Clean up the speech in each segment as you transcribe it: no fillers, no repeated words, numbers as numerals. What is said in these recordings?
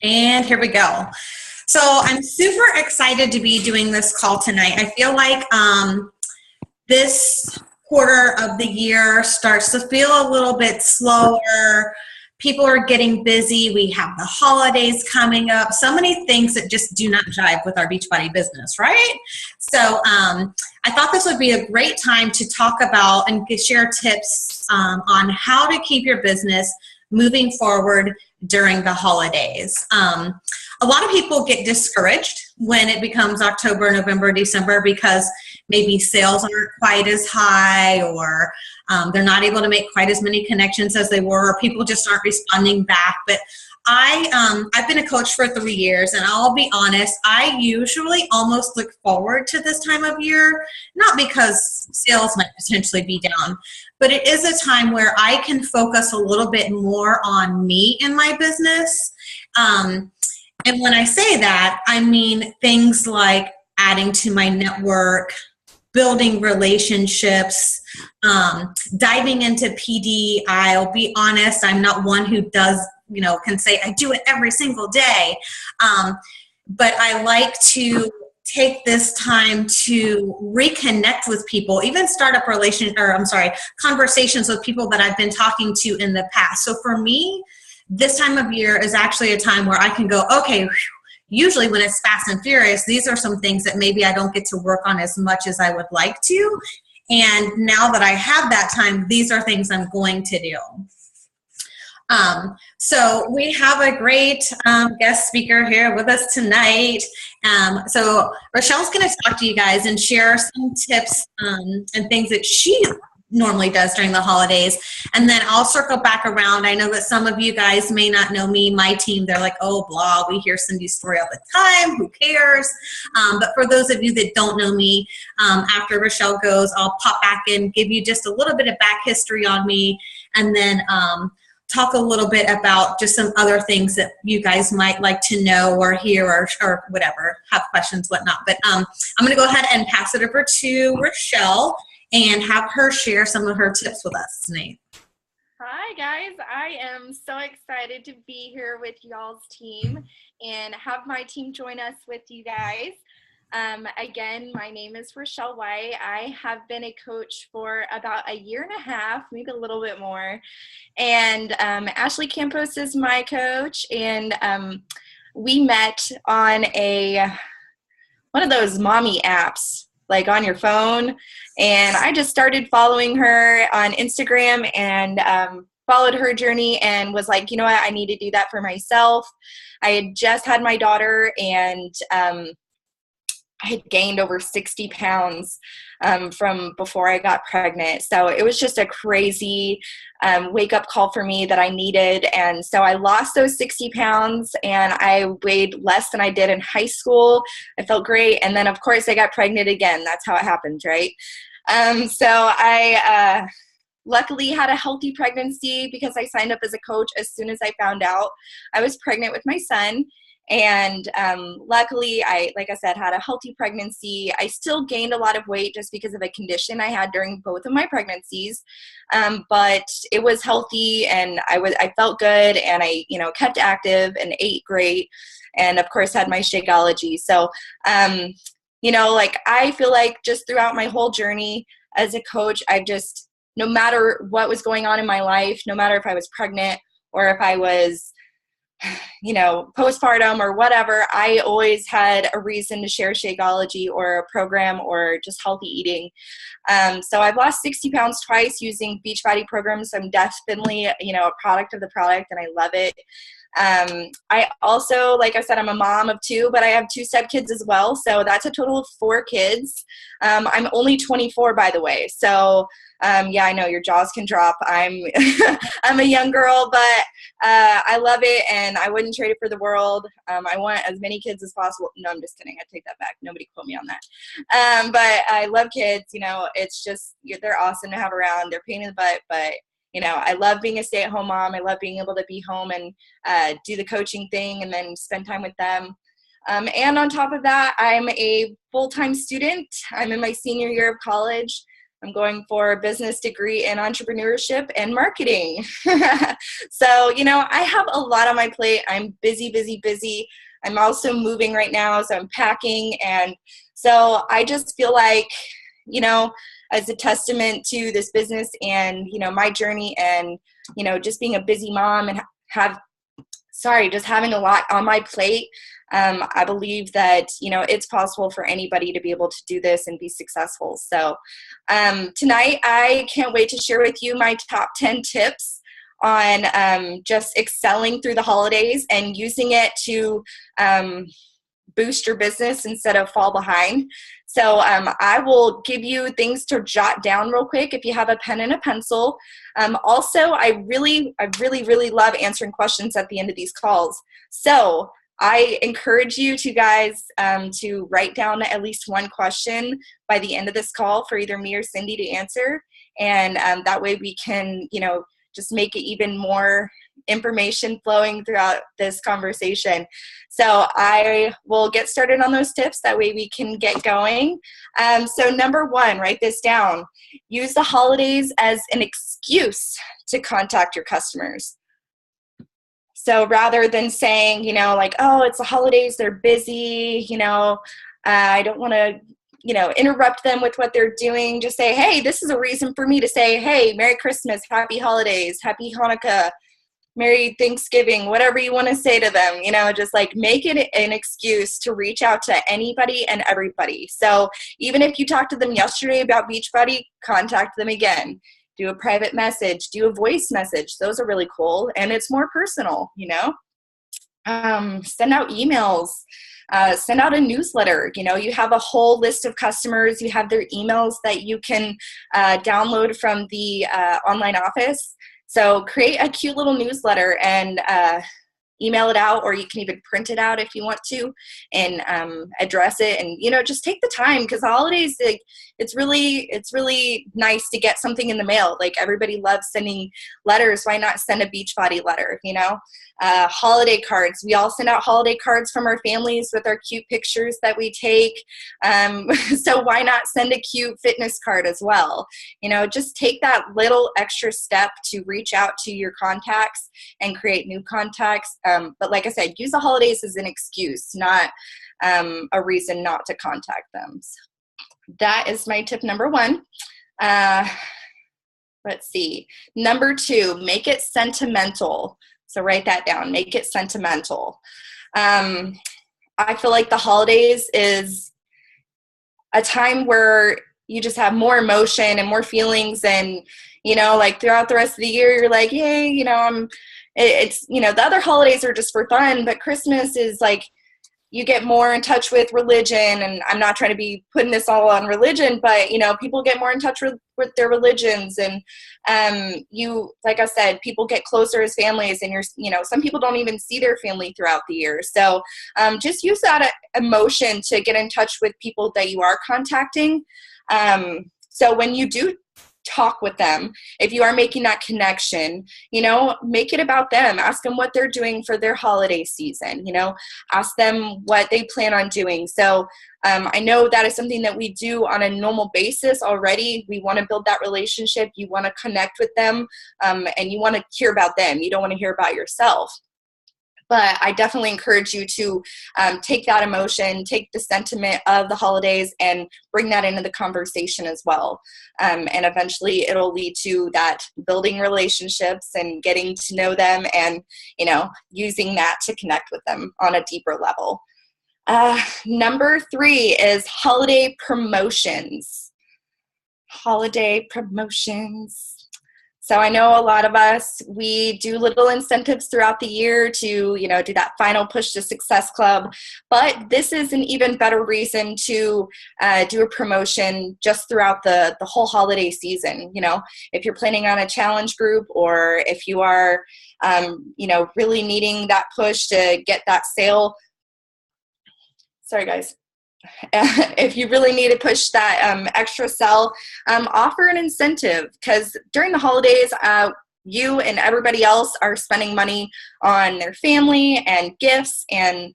And here we go. So I'm super excited to be doing this call tonight. I feel like this quarter of the year starts to feel a little bit slower. People are getting busy. We have the holidays coming up. So many things that just do not jive with our Beachbody business, right? So I thought this would be a great time to talk about and share tips on how to keep your business moving forward during the holidays. A lot of people get discouraged when it becomes October, November, December because maybe sales aren't quite as high, or they're not able to make quite as many connections as they were, or people just aren't responding back. But I've been a coach for 3 years, and I'll be honest, I usually almost look forward to this time of year, not because sales might potentially be down, but it is a time where I can focus a little bit more on me and my business. And when I say that, I mean things like adding to my network, building relationships, diving into PD. I'll be honest, I'm not one who does, can say I do it every single day. But I like to take this time to reconnect with people, even start up conversations with people that I've been talking to in the past. So for me, this time of year is actually a time where I can go, okay, usually when it's fast and furious, these are some things that maybe I don't get to work on as much as I would like to. And now that I have that time, these are things I'm going to do. So we have a great guest speaker here with us tonight. So Rochelle's going to talk to you guys and share some tips and things that she normally does during the holidays. And then I'll circle back around. I know that some of you guys may not know me, my team, they're like, oh, blah, we hear Cindy's story all the time. Who cares? But for those of you that don't know me, after Rochelle goes, I'll pop back in, give you just a little bit of back history on me, and then talk a little bit about just some other things that you guys might like to know or hear or whatever, have questions, whatnot. But I'm going to go ahead and pass it over to Rochelle and have her share some of her tips with us tonight. Hi guys, I am so excited to be here with y'all's team and have my team join us with you guys. Again, my name is Rochelle White. I have been a coach for about a year and a half, maybe a little bit more. And Ashley Campos is my coach, and we met on one of those mommy apps, like on your phone. And I just started following her on Instagram and followed her journey and was like, you know what, I need to do that for myself. I had just had my daughter, and I had gained over 60 pounds from before I got pregnant. So it was just a crazy wake-up call for me that I needed. And so I lost those 60 pounds, and I weighed less than I did in high school. I felt great. And then, of course, I got pregnant again. That's how it happens, right? So I luckily had a healthy pregnancy because I signed up as a coach as soon as I found out I was pregnant with my son. And luckily, like I said, had a healthy pregnancy. I still gained a lot of weight just because of a condition I had during both of my pregnancies. But it was healthy, and I felt good, and I, kept active and ate great, and of course had my Shakeology. So, I feel like just throughout my whole journey as a coach, no matter what was going on in my life, no matter if I was pregnant or if I was postpartum or whatever, I always had a reason to share Shakeology or a program or just healthy eating. So I've lost 60 pounds twice using Beachbody programs. I'm definitely, a product of the product, and I love it. I also, like I said, I'm a mom of 2, but I have 2 stepkids as well. So that's a total of 4 kids. I'm only 24, by the way. So yeah, I know your jaws can drop. I'm a young girl, but I love it, and I wouldn't trade it for the world. I want as many kids as possible. No, I'm just kidding. I take that back. Nobody quote me on that. But I love kids. It's just, they're awesome to have around. They're a pain in the butt, but I love being a stay-at-home mom. I love being able to be home and do the coaching thing and then spend time with them. And on top of that, I'm a full-time student. I'm in my senior year of college. I'm going for a business degree in entrepreneurship and marketing. So, I have a lot on my plate. I'm busy, busy, busy. I'm also moving right now, so I'm packing. And so I just feel like, as a testament to this business and, my journey and, just being a busy mom and just having a lot on my plate, I believe that, it's possible for anybody to be able to do this and be successful. So tonight, I can't wait to share with you my top 10 tips on just excelling through the holidays and using it to boost your business instead of fall behind. So I will give you things to jot down real quick if you have a pen and a pencil. Also, I really, really love answering questions at the end of these calls. So I encourage you to guys to write down at least one question by the end of this call for either me or Cindy to answer. And that way we can, just make it even more information flowing throughout this conversation. So I will get started on those tips. That way we can get going. So number one, write this down. Use the holidays as an excuse to contact your customers. So rather than saying, oh, it's the holidays, they're busy, I don't want to, interrupt them with what they're doing. Just say, hey, this is a reason for me to say, hey, Merry Christmas, Happy Holidays, Happy Hanukkah, Merry Thanksgiving, whatever you want to say to them, just like make it an excuse to reach out to anybody and everybody. So even if you talked to them yesterday about Beachbody, contact them again. Do a private message, do a voice message. Those are really cool. And it's more personal, send out emails, send out a newsletter. You have a whole list of customers. You have their emails that you can download from the online office. So create a cute little newsletter and email it out, or you can even print it out if you want to and address it. And, just take the time, because holidays, it's really nice to get something in the mail. Like, everybody loves sending letters. Why not send a Beachbody letter, holiday cards. We all send out holiday cards from our families with our cute pictures that we take. So why not send a cute fitness card as well? Just take that little extra step to reach out to your contacts and create new contacts. But like I said, use the holidays as an excuse, not a reason not to contact them. So that is my tip number one. Let's see. Number two, make it sentimental. So write that down. Make it sentimental. I feel like the holidays is a time where you just have more emotion and more feelings, and like throughout the rest of the year, you're like, hey, it's the other holidays are just for fun, but Christmas is like you get more in touch with religion. And I'm not trying to be putting this all on religion, but people get more in touch with their religions, and like I said, people get closer as families, and some people don't even see their family throughout the year. So just use that emotion to get in touch with people that you are contacting. So when you do talk with them, if you are making that connection, make it about them. Ask them what they're doing for their holiday season, ask them what they plan on doing. So I know that is something that we do on a normal basis already. We want to build that relationship. You want to connect with them, and you want to hear about them. You don't want to hear about yourself. But I definitely encourage you to take that emotion, take the sentiment of the holidays, and bring that into the conversation as well. And eventually it'll lead to that building relationships and getting to know them, and, using that to connect with them on a deeper level. Number three is holiday promotions. Holiday promotions. So I know a lot of us, we do little incentives throughout the year to, do that final push to Success Club. But this is an even better reason to do a promotion just throughout the whole holiday season. If you're planning on a challenge group, or if you are, really needing that push to get that sale. Sorry, guys. If you really need to push that extra sell, offer an incentive, because during the holidays, you and everybody else are spending money on their family and gifts and,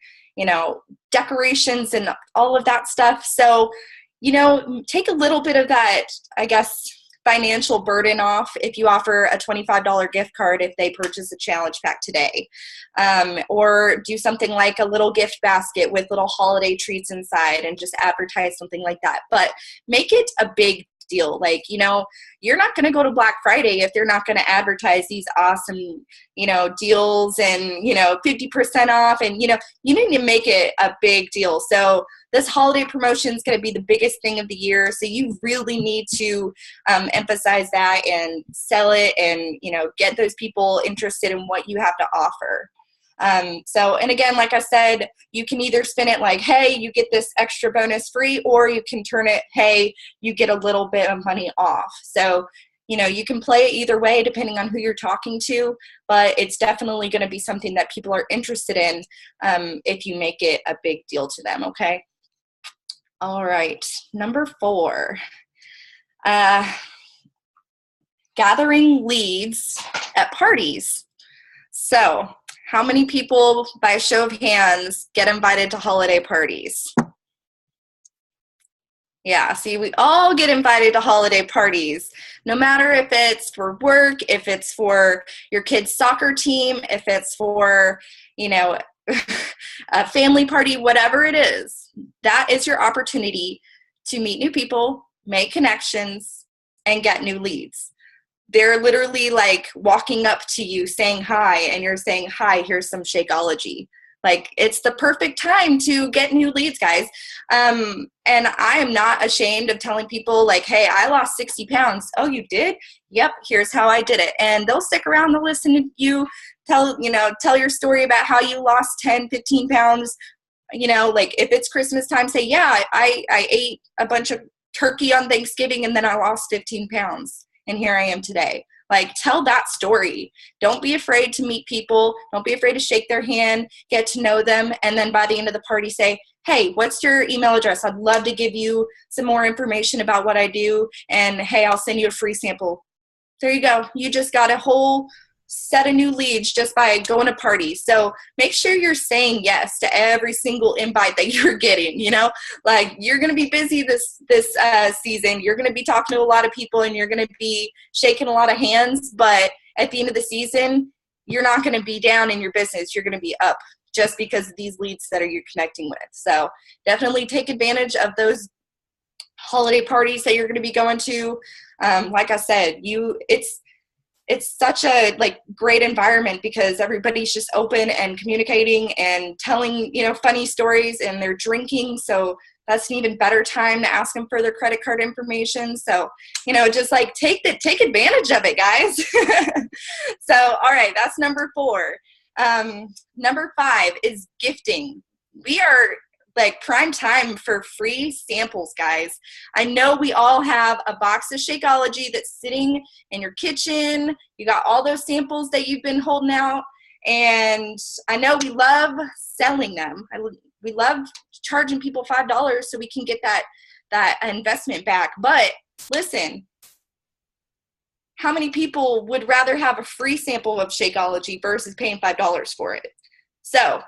decorations and all of that stuff. So, take a little bit of that, I guess, financial burden off if you offer a $25 gift card if they purchase a challenge pack today. Or do something like a little gift basket with little holiday treats inside and just advertise something like that. But make it a big deal. Like, you're not going to go to Black Friday if they're not going to advertise these awesome, deals and, 50% off. And, you need to make it a big deal. So this holiday promotion is going to be the biggest thing of the year. So you really need to emphasize that and sell it and, get those people interested in what you have to offer. And again, like I said, you can either spin it like, hey, you get this extra bonus free, or you can turn it, hey, you get a little bit of money off. So, you can play it either way depending on who you're talking to, but it's definitely going to be something that people are interested in if you make it a big deal to them, okay? All right, number 4, gathering leads at parties. So, how many people, by a show of hands, get invited to holiday parties? Yeah, see, we all get invited to holiday parties, no matter if it's for work, if it's for your kid's soccer team, if it's for, a family party, whatever it is. That is your opportunity to meet new people, make connections, and get new leads. They're literally like walking up to you saying hi, and you're saying, hi, here's some Shakeology. Like, it's the perfect time to get new leads, guys. And I am not ashamed of telling people like, hey, I lost 60 pounds. Oh, you did? Yep. Here's how I did it. And they'll stick around to listen to you tell your story about how you lost 10, 15 pounds. Like if it's Christmas time, say, yeah, I ate a bunch of turkey on Thanksgiving and then I lost 15 pounds. And here I am today. Like, tell that story. Don't be afraid to meet people. Don't be afraid to shake their hand, get to know them. And then by the end of the party, say, hey, what's your email address? I'd love to give you some more information about what I do. And hey, I'll send you a free sample. There you go. You just got a whole set of new leads just by going to parties. So make sure you're saying yes to every single invite that you're getting. Like, you're going to be busy this season. You're going to be talking to a lot of people and you're going to be shaking a lot of hands. But at the end of the season, you're not going to be down in your business. You're going to be up just because of these leads that you're connecting with. So definitely take advantage of those holiday parties that you're going to be going to. Like I said, it's such a great environment because everybody's just open and communicating and telling, funny stories, and they're drinking. So that's an even better time to ask them for their credit card information. So, just take advantage of it, guys. So, all right, that's number 4. Number 5 is gifting. We are prime time for free samples, guys. I know we all have a box of Shakeology that's sitting in your kitchen. You got all those samples that you've been holding out, and I know we love selling them. We love charging people $5 so we can get that investment back. But listen, how many people would rather have a free sample of Shakeology versus paying $5 for it? So,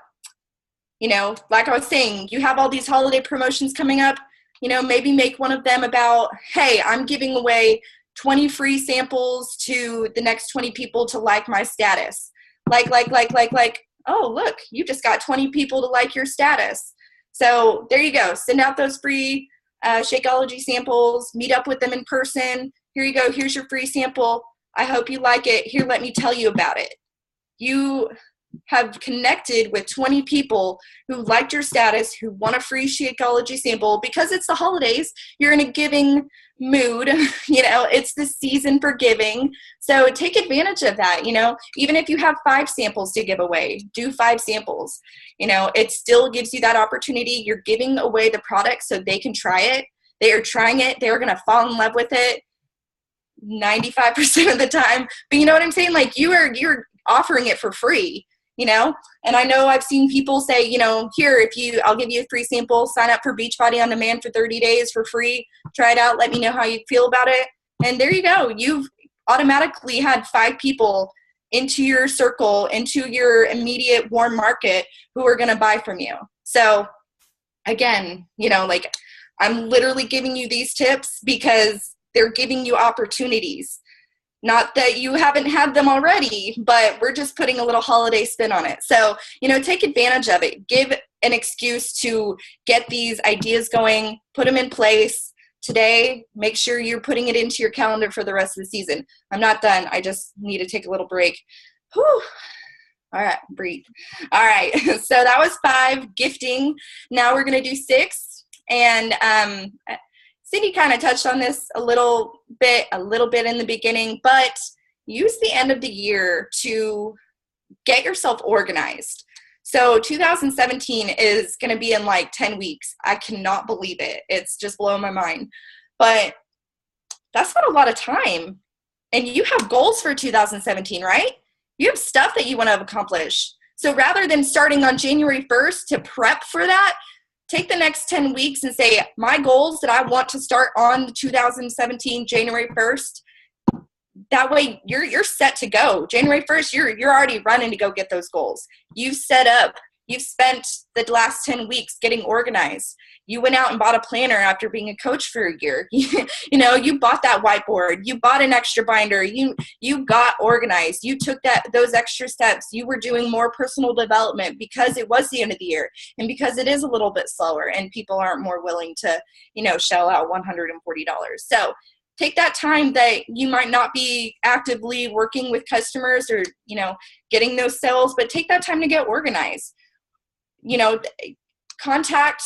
like I was saying, you have all these holiday promotions coming up, maybe make one of them about, hey, I'm giving away 20 free samples to the next 20 people to like my status. Like, oh, look, you just got 20 people to like your status. So there you go. Send out those free Shakeology samples, meet up with them in person. Here you go. Here's your free sample. I hope you like it. Here, let me tell you about it. You have connected with 20 people who liked your status, who want a free Shakeology sample. Because it's the holidays, you're in a giving mood. It's the season for giving. So take advantage of that. Even if you have 5 samples to give away, do 5 samples. It still gives you that opportunity. You're giving away the product so they can try it. They are trying it. They're going to fall in love with it 95% of the time. But you know what I'm saying? You're offering it for free. And I know I've seen people say, here, I'll give you a free sample, sign up for Beachbody On Demand for 30 days for free, try it out, let me know how you feel about it. And there you go. You've automatically had 5 people into your circle, into your immediate warm market who are going to buy from you. So again, I'm literally giving you these tips because they're giving you opportunities. Not that you haven't had them already, but we're just putting a little holiday spin on it. So, take advantage of it. Give an excuse to get these ideas going, put them in place today. Make sure you're putting it into your calendar for the rest of the season. I'm not done. I just need to take a little break. Whew. All right, breathe. All right, so that was 5, gifting. Now we're going to do 6. And Cindy kind of touched on this a little bit in the beginning, but use the end of the year to get yourself organized. So 2017 is going to be in like 10 weeks. I cannot believe it. It's just blowing my mind. But that's not a lot of time. And you have goals for 2017, right? You have stuff that you want to accomplish. So rather than starting on January 1st to prep for that, take the next 10 weeks and say, my goals that I want to start on 2017, January 1st. That way you're set to go. January 1st, you're already running to go get those goals. You've set up. You've spent the last 10 weeks getting organized. You went out and bought a planner after being a coach for a year. You bought that whiteboard. You bought an extra binder. You got organized. You took those extra steps. You were doing more personal development because it was the end of the year and because it is a little bit slower and people aren't more willing to, shell out $140. So take that time that you might not be actively working with customers or, getting those sales, but take that time to get organized. Contact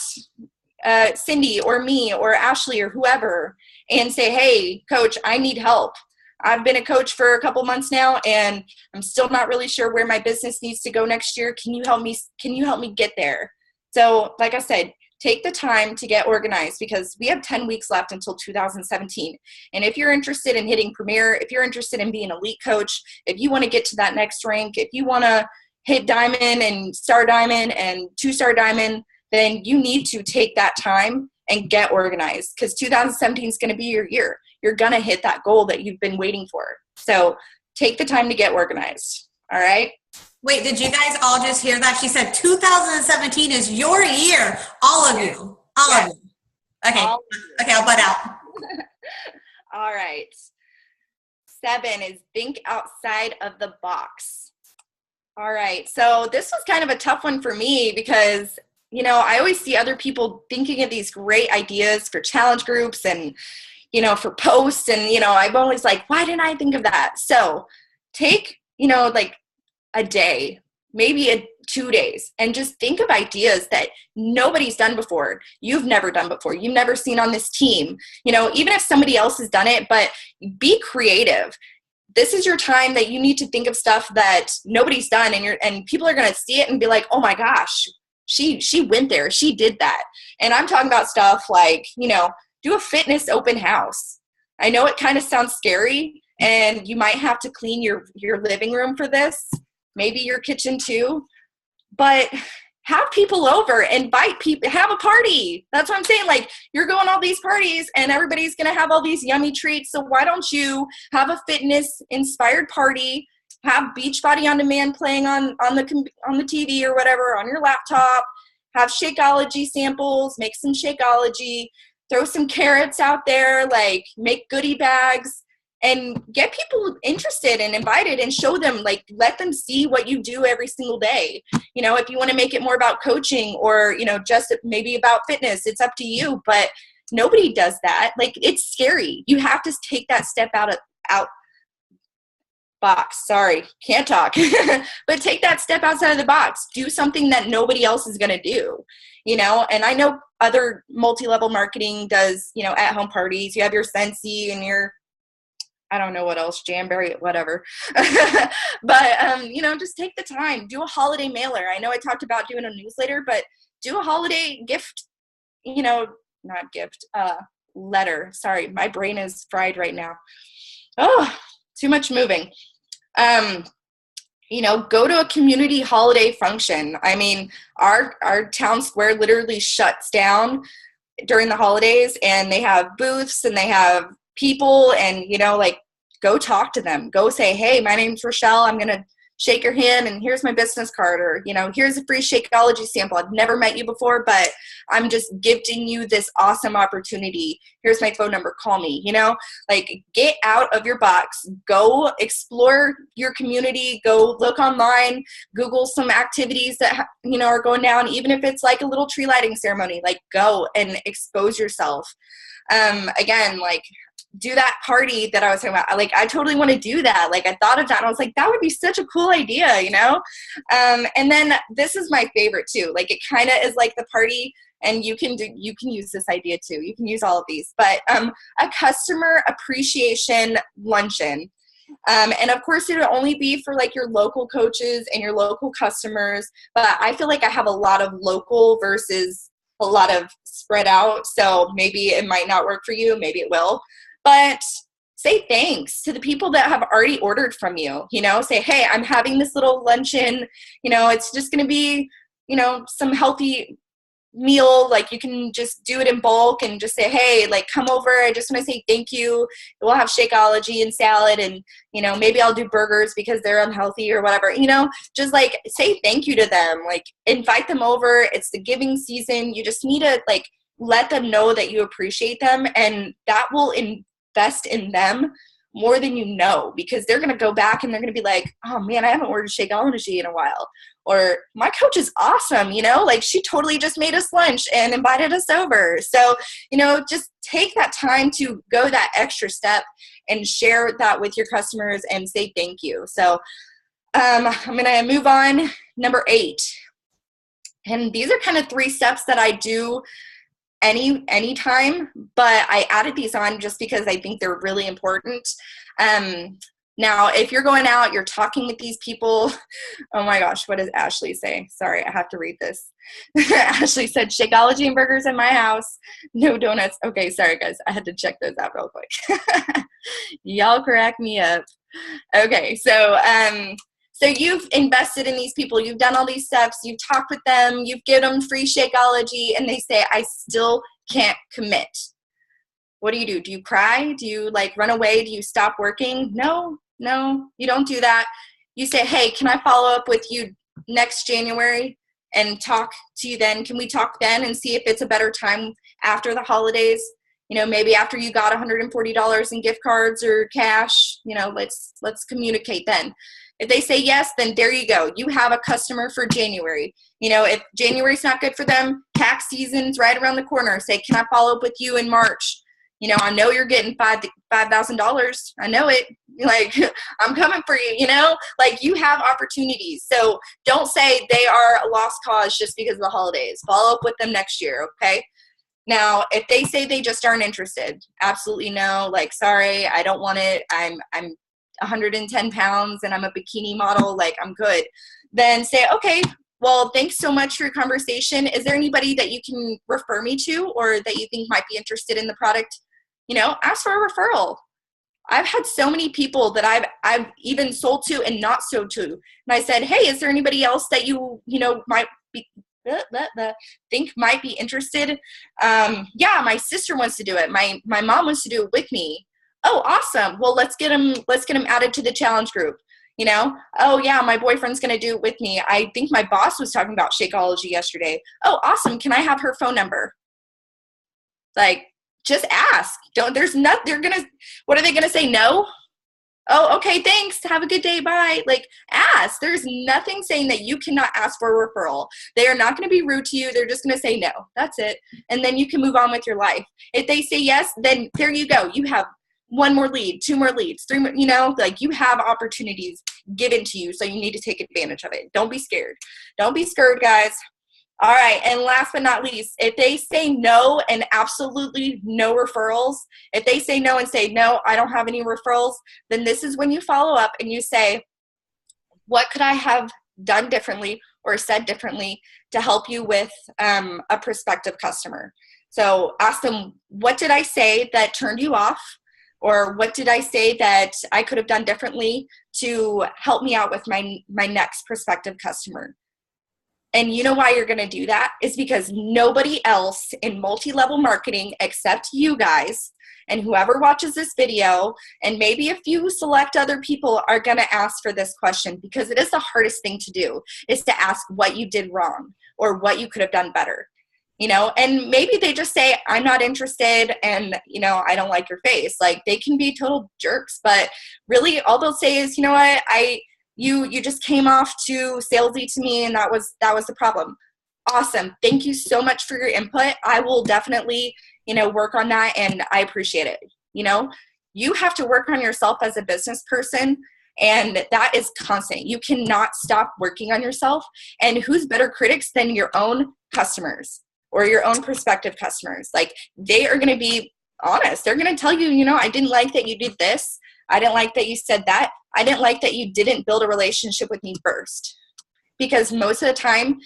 Cindy or me or Ashley or whoever and say, hey, coach, I need help. I've been a coach for a couple months now and I'm still not really sure where my business needs to go next year. Can you help me get there? So like I said, take the time to get organized because we have 10 weeks left until 2017. And if you're interested in hitting Premier, if you're interested in being an elite coach, if you want to get to that next rank, if you want to hit diamond and star diamond and 2-star diamond, then you need to take that time and get organized because 2017 is going to be your year. You're going to hit that goal that you've been waiting for. So take the time to get organized. All right. Wait, did you guys all just hear that? She said 2017 is your year. All of you. All of you. Okay. Okay, I'll butt out. All right. 7 is think outside of the box. All right. So this was kind of a tough one for me because, I always see other people thinking of these great ideas for challenge groups and, for posts. And, I'm always like, why didn't I think of that? So take, like a day, maybe 2 days, and just think of ideas that nobody's done before. You've never done before. You've never seen on this team, even if somebody else has done it, but be creative. This is your time that you need to think of stuff that nobody's done and people are going to see it and be like, oh my gosh, she went there. She did that. And I'm talking about stuff like, do a fitness open house. I know it kind of sounds scary and you might have to clean your living room for this, maybe your kitchen too, but have people over, invite people, have a party. That's what I'm saying. Like you're going all these parties and everybody's going to have all these yummy treats. So why don't you have a fitness inspired party, have Beachbody On Demand playing on the TV or whatever, on your laptop, have Shakeology samples, make some Shakeology, throw some carrots out there, like make goodie bags and get people interested and invited and show them, like, let them see what you do every single day. If you want to make it more about coaching or, just maybe about fitness, it's up to you, but nobody does that. Like, it's scary. You have to take that step out box. Sorry, can't talk. But take that step outside of the box. Do something that nobody else is going to do, and I know other multi-level marketing does, at-home parties. You have your Scentsy and your, I don't know what else, Jamberry, whatever. But, just take the time. Do a holiday mailer. I know I talked about doing a newsletter, but do a holiday gift, not gift, letter. Sorry, my brain is fried right now. Oh, too much moving. Go to a community holiday function. I mean, our town square literally shuts down during the holidays and they have booths and they have people and, go talk to them. Go say, hey, my name's Rochelle. I'm going to shake your hand and here's my business card, or, here's a free Shakeology sample. I've never met you before, but I'm just gifting you this awesome opportunity. Here's my phone number. Call me, like get out of your box, go explore your community, go look online, Google some activities that, are going down, even if it's like a little tree lighting ceremony, like go and expose yourself. Again, like do that party that I was talking about. Like, I totally want to do that. Like, I thought of that and I was like, that would be such a cool idea, And then this is my favorite too. Like, it kind of is like the party, and you can use this idea too. You can use all of these, but a customer appreciation luncheon. And of course, it'll only be for like your local coaches and your local customers. But I feel like I have a lot of local versus a lot of spread out. So maybe it might not work for you. Maybe it will. But say thanks to the people that have already ordered from you. Say, hey, I'm having this little luncheon. It's just going to be, some healthy meal. Like, you can just do it in bulk and just say, hey, like, come over. I just want to say thank you. We'll have Shakeology and salad, and, maybe I'll do burgers because they're unhealthy or whatever. Just like say thank you to them. Like, invite them over. It's the giving season. You just need to like let them know that you appreciate them, and that will invest in them more than because they're going to go back and they're going to be like, oh man, I haven't ordered Shakeology in a while. Or my coach is awesome, like she totally just made us lunch and invited us over. So, just take that time to go that extra step and share that with your customers and say thank you. So I'm going to move on. Number 8. And these are kind of 3 steps that I do anytime, but I added these on just because I think they're really important. Now, if you're going out, you're talking with these people. Oh my gosh, what does Ashley say? Sorry, I have to read this. Ashley said, Shakeology and burgers in my house. No donuts. Okay, sorry guys. I had to check those out real quick. Y'all crack me up. Okay, so you've invested in these people. You've done all these steps. You've talked with them. You've given them free Shakeology, and they say, I still can't commit. What do? Do you cry? Do you like run away? Do you stop working? No, you don't do that. You say, hey, can I follow up with you next January and talk to you then? Can we talk then and see if it's a better time after the holidays? Maybe after you got $140 in gift cards or cash, let's communicate then. If they say yes, then there you go. You have a customer for January. If January's not good for them, tax season's right around the corner. Say, can I follow up with you in March? I know you're getting $5,000. I know it. Like, I'm coming for you, like you have opportunities. So don't say they are a lost cause just because of the holidays. Follow up with them next year. Okay. Now, if they say they just aren't interested, absolutely no. Like, sorry, I don't want it. I'm 110 pounds and I'm a bikini model. Like, I'm good. Then say, okay, well, thanks so much for your conversation. Is there anybody that you can refer me to or that you think might be interested in the product? Ask for a referral. I've had so many people that I've even sold to and not sold to. And I said, hey, is there anybody else that you might be think might be interested? Yeah, my sister wants to do it. My mom wants to do it with me. Oh, awesome. Well, let's get them added to the challenge group. Oh yeah, my boyfriend's going to do it with me. I think my boss was talking about Shakeology yesterday. Oh, awesome. Can I have her phone number? Like, just ask. What are they going to say? No? Oh, okay, thanks. Have a good day. Bye. Like, ask. There's nothing saying that you cannot ask for a referral. They are not going to be rude to you. They're just going to say no. That's it. And then you can move on with your life. If they say yes, then there you go. You have 1 more lead, 2 more leads, 3 more, like you have opportunities given to you. So you need to take advantage of it. Don't be scared. Don't be scared, guys. All right. And last but not least, if they say no and absolutely no referrals, if they say no and say, no, I don't have any referrals, then this is when you follow up and you say, what could I have done differently or said differently to help you with a prospective customer? So ask them, what did I say that turned you off? Or what did I say that I could have done differently to help me out with my next prospective customer? And you know why you're going to do that? Is because nobody else in multi-level marketing except you guys and whoever watches this video, and maybe a few select other people, are going to ask for this question, because it is the hardest thing to do, is to ask what you did wrong or what you could have done better. You know, and maybe they just say, I'm not interested, and, you know, I don't like your face. Like, they can be total jerks, but really all they'll say is, you know what, you just came off too salesy to me, and that was the problem. Awesome. Thank you so much for your input. I will definitely, you know, work on that, and I appreciate it. You know, you have to work on yourself as a business person, and that is constant. You cannot stop working on yourself. And who's better critics than your own customers or your own prospective customers? Like, they are going to be honest. They're going to tell you, you know, I didn't like that you did this. I didn't like that you said that. I didn't like that you didn't build a relationship with me first. Because most of the time,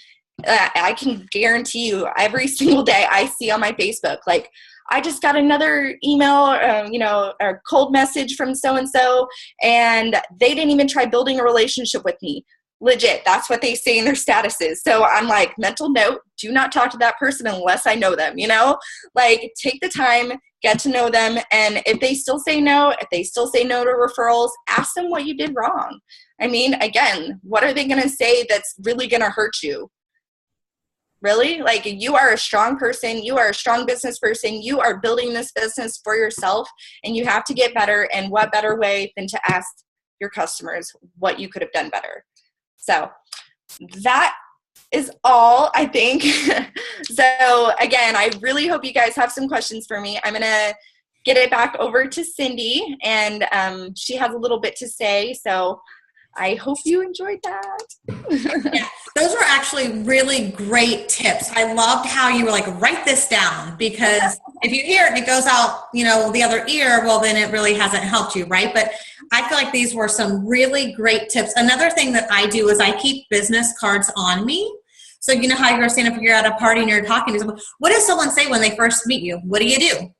I can guarantee you, every single day I see on my Facebook, like, I just got another email, you know, or cold message from so-and-so, and they didn't even try building a relationship with me. Legit, that's what they say in their statuses. So I'm like, mental note, do not talk to that person unless I know them, you know? Like, take the time, get to know them, and if they still say no, to referrals, ask them what you did wrong. I mean, again, what are they going to say that's really going to hurt you? Really? Like, you are a strong person. You are a strong business person. You are building this business for yourself, and you have to get better. And what better way than to ask your customers what you could have done better? So that is all, I think. So again, I really hope you guys have some questions for me. I'm going to get it back over to Cindy, and she has a little bit to say. So I hope you enjoyed that. Yeah, those were actually really great tips. I loved how you were like, write this down, because if you hear it and it goes out, you know, the other ear, well, then it really hasn't helped you, right? But I feel like these were some really great tips. Another thing that I do is I keep business cards on me. So you know how you're standing up, you're at a party and you're talking to someone. What does someone say when they first meet you? What do you do?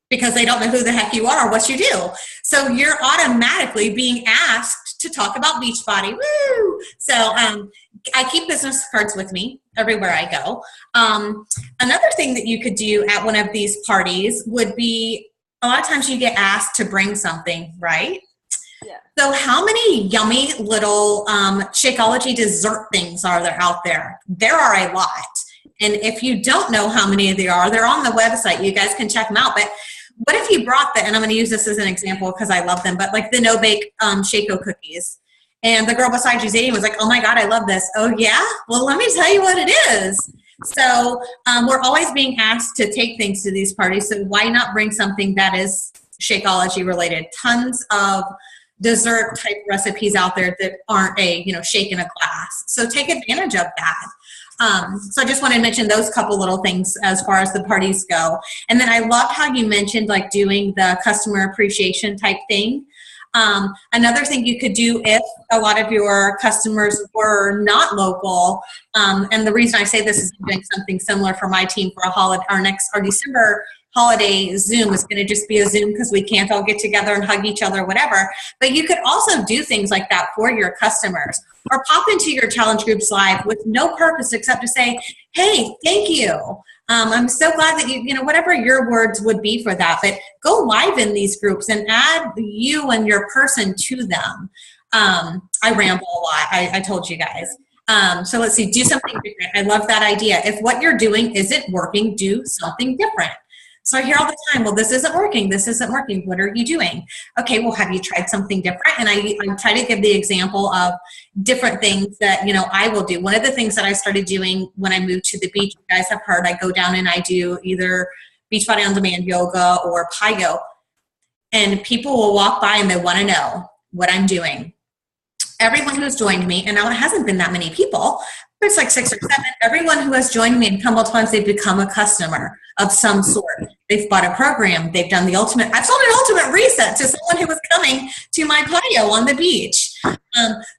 Because they don't know who the heck you are or what you do. So you're automatically being asked to talk about Beachbody. Woo! So I keep business cards with me everywhere I go. Another thing that you could do at one of these parties would be, a lot of times you get asked to bring something, right? Yeah. So how many yummy little Shakeology dessert things are there out there? There are a lot. And if you don't know how many there are, they're on the website. You guys can check them out. But what if you brought and I'm going to use this as an example because I love them, but like the no-bake Shako cookies. And the girl beside you eating was like, oh my God, I love this. Oh yeah? Well, let me tell you what it is. So we're always being asked to take things to these parties. So why not bring something that is Shakeology related? Tons of dessert type recipes out there that aren't a, you know, shake in a glass. So take advantage of that. So I just want to mention those couple little things as far as the parties go. And then I loved how you mentioned like doing the customer appreciation type thing. Another thing you could do if a lot of your customers were not local, and the reason I say this is I'm doing something similar for my team for our December holiday Zoom is going to just be a Zoom because we can't all get together and hug each other, whatever. But you could also do things like that for your customers, or pop into your challenge groups live with no purpose except to say, hey, thank you. I'm so glad that you know, whatever your words would be for that, but go live in these groups and add you and your person to them. I ramble a lot. I told you guys. So let's see, do something different. I love that idea. If what you're doing isn't working, do something different. So I hear all the time, well, this isn't working. This isn't working. What are you doing? Okay, well, have you tried something different? And I try to give the example of different things that, you know, I will do. One of the things that I started doing when I moved to the beach, you guys have heard, I go down and I do either Beachbody On Demand yoga or PiYo. And people will walk by and they want to know what I'm doing. Everyone who's joined me, and now it hasn't been that many people, but it's like 6 or 7, everyone who has joined me and come multiple times, they've become a customer of some sort. They've bought a program. They've done the ultimate. I've sold an ultimate reset to someone who was coming to my PiYo on the beach.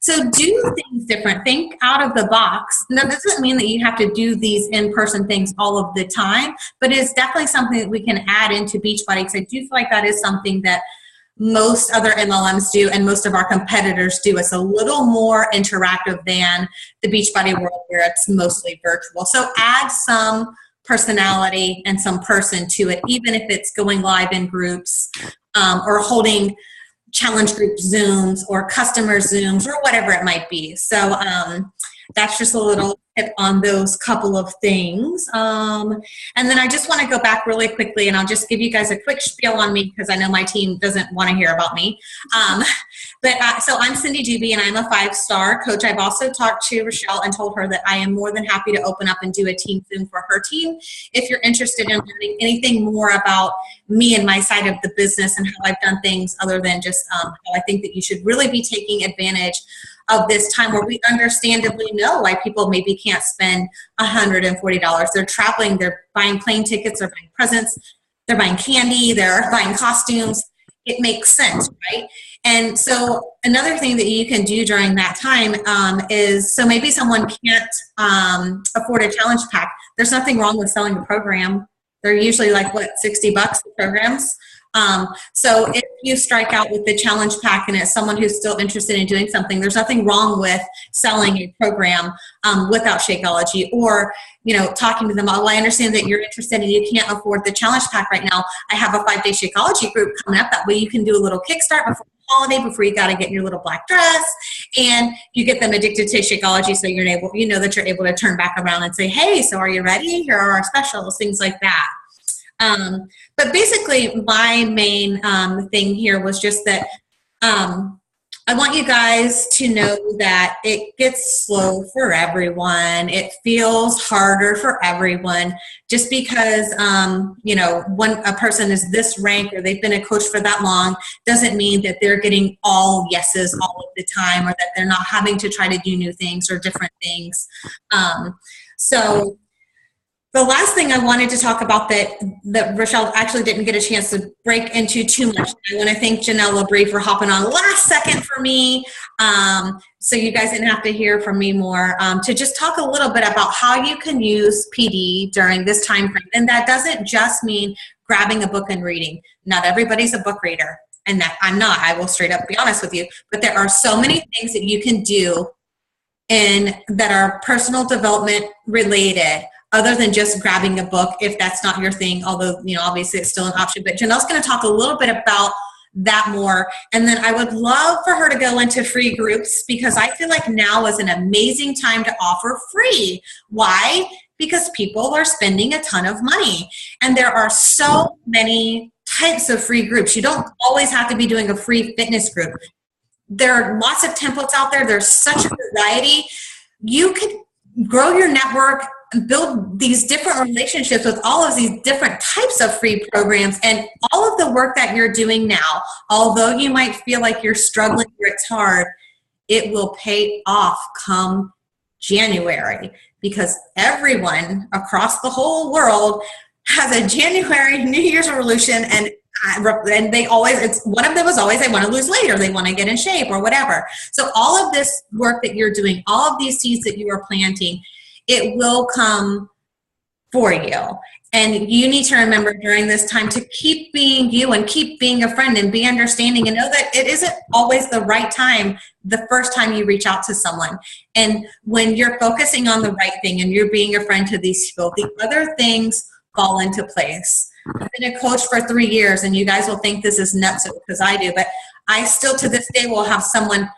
So do things different. Think out of the box. Now, this doesn't mean that you have to do these in-person things all of the time, but it's definitely something that we can add into Beachbody, because I do feel like that is something that most other MLMs do and most of our competitors do. It's a little more interactive than the Beachbody world where it's mostly virtual. So add some personality and some person to it, even if it's going live in groups or holding challenge group Zooms or customer Zooms or whatever it might be. So that's just a little tip on those couple of things. And then I just want to go back really quickly, and I'll just give you guys a quick spiel on me because I know my team doesn't want to hear about me. So I'm Cindy Dubie, and I'm a 5-star coach. I've also talked to Rochelle and told her that I am more than happy to open up and do a team Zoom for her team. If you're interested in learning anything more about me and my side of the business and how I've done things other than just how I think that you should really be taking advantage of this time where we understandably know why people maybe can't spend $140. They're traveling, they're buying plane tickets, they're buying presents, they're buying candy, they're buying costumes. It makes sense, right? And so another thing that you can do during that time is, so maybe someone can't afford a challenge pack. There's nothing wrong with selling a program. They're usually like, what, $60 the programs? So if you strike out with the challenge pack and it's someone who's still interested in doing something, there's nothing wrong with selling a program without Shakeology, or, you know, talking to them, oh, I understand that you're interested and you can't afford the challenge pack right now. I have a 5-day Shakeology group coming up. That way you can do a little kickstart before the holiday, before you got to get your little black dress, and you get them addicted to Shakeology, so you're able, you know, that you're able to turn back around and say, hey, so are you ready? Here are our specials, things like that. But basically my main thing here was just that I want you guys to know that it gets slow for everyone. It feels harder for everyone just because, you know, when a person is this rank or they've been a coach for that long doesn't mean that they're getting all yeses all of the time, or that they're not having to try to do new things or different things. So the last thing I wanted to talk about that Rochelle actually didn't get a chance to break into too much. I want to thank Janelle LaBrie for hopping on last second for me, so you guys didn't have to hear from me more, to just talk a little bit about how you can use PD during this time frame. And that doesn't just mean grabbing a book and reading. Not everybody's a book reader, and that I'm not. I will straight up be honest with you. But there are so many things that you can do that are personal development related, other than just grabbing a book, if that's not your thing, although, you know, obviously it's still an option. But Janelle's going to talk a little bit about that more. And then I would love for her to go into free groups, because I feel like now is an amazing time to offer free. Why? Because people are spending a ton of money. And there are so many types of free groups. You don't always have to be doing a free fitness group. There are lots of templates out there. There's such a variety. You could grow your network, build these different relationships with all of these different types of free programs, and all of the work that you're doing now, although you might feel like you're struggling or it's hard, it will pay off come January, because everyone across the whole world has a January New Year's resolution, and they always, it's one of them is always they want to lose weight or they want to get in shape or whatever. So all of this work that you're doing, all of these seeds that you are planting, it will come for you. And you need to remember during this time to keep being you and keep being a friend and be understanding, and know that it isn't always the right time the first time you reach out to someone. And when you're focusing on the right thing and you're being a friend to these people, the other things fall into place. I've been a coach for 3 years, and you guys will think this is nuts because I do, but I still to this day will have someone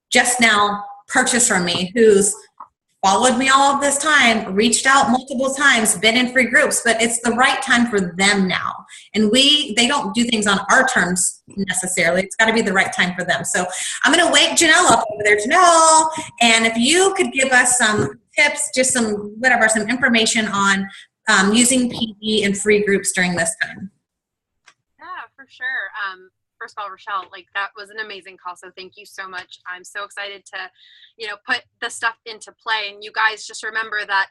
just now purchase from me who's followed me all of this time, reached out multiple times, been in free groups, but it's the right time for them now. And they don't do things on our terms necessarily. It's got to be the right time for them. So I'm going to wake Janelle up over there. Janelle, and if you could give us some tips, just some information on using PD and free groups during this time. Yeah, for sure. First of all, Rochelle, like that was an amazing call. So thank you so much. I'm so excited to, put the stuff into play. And you guys just remember that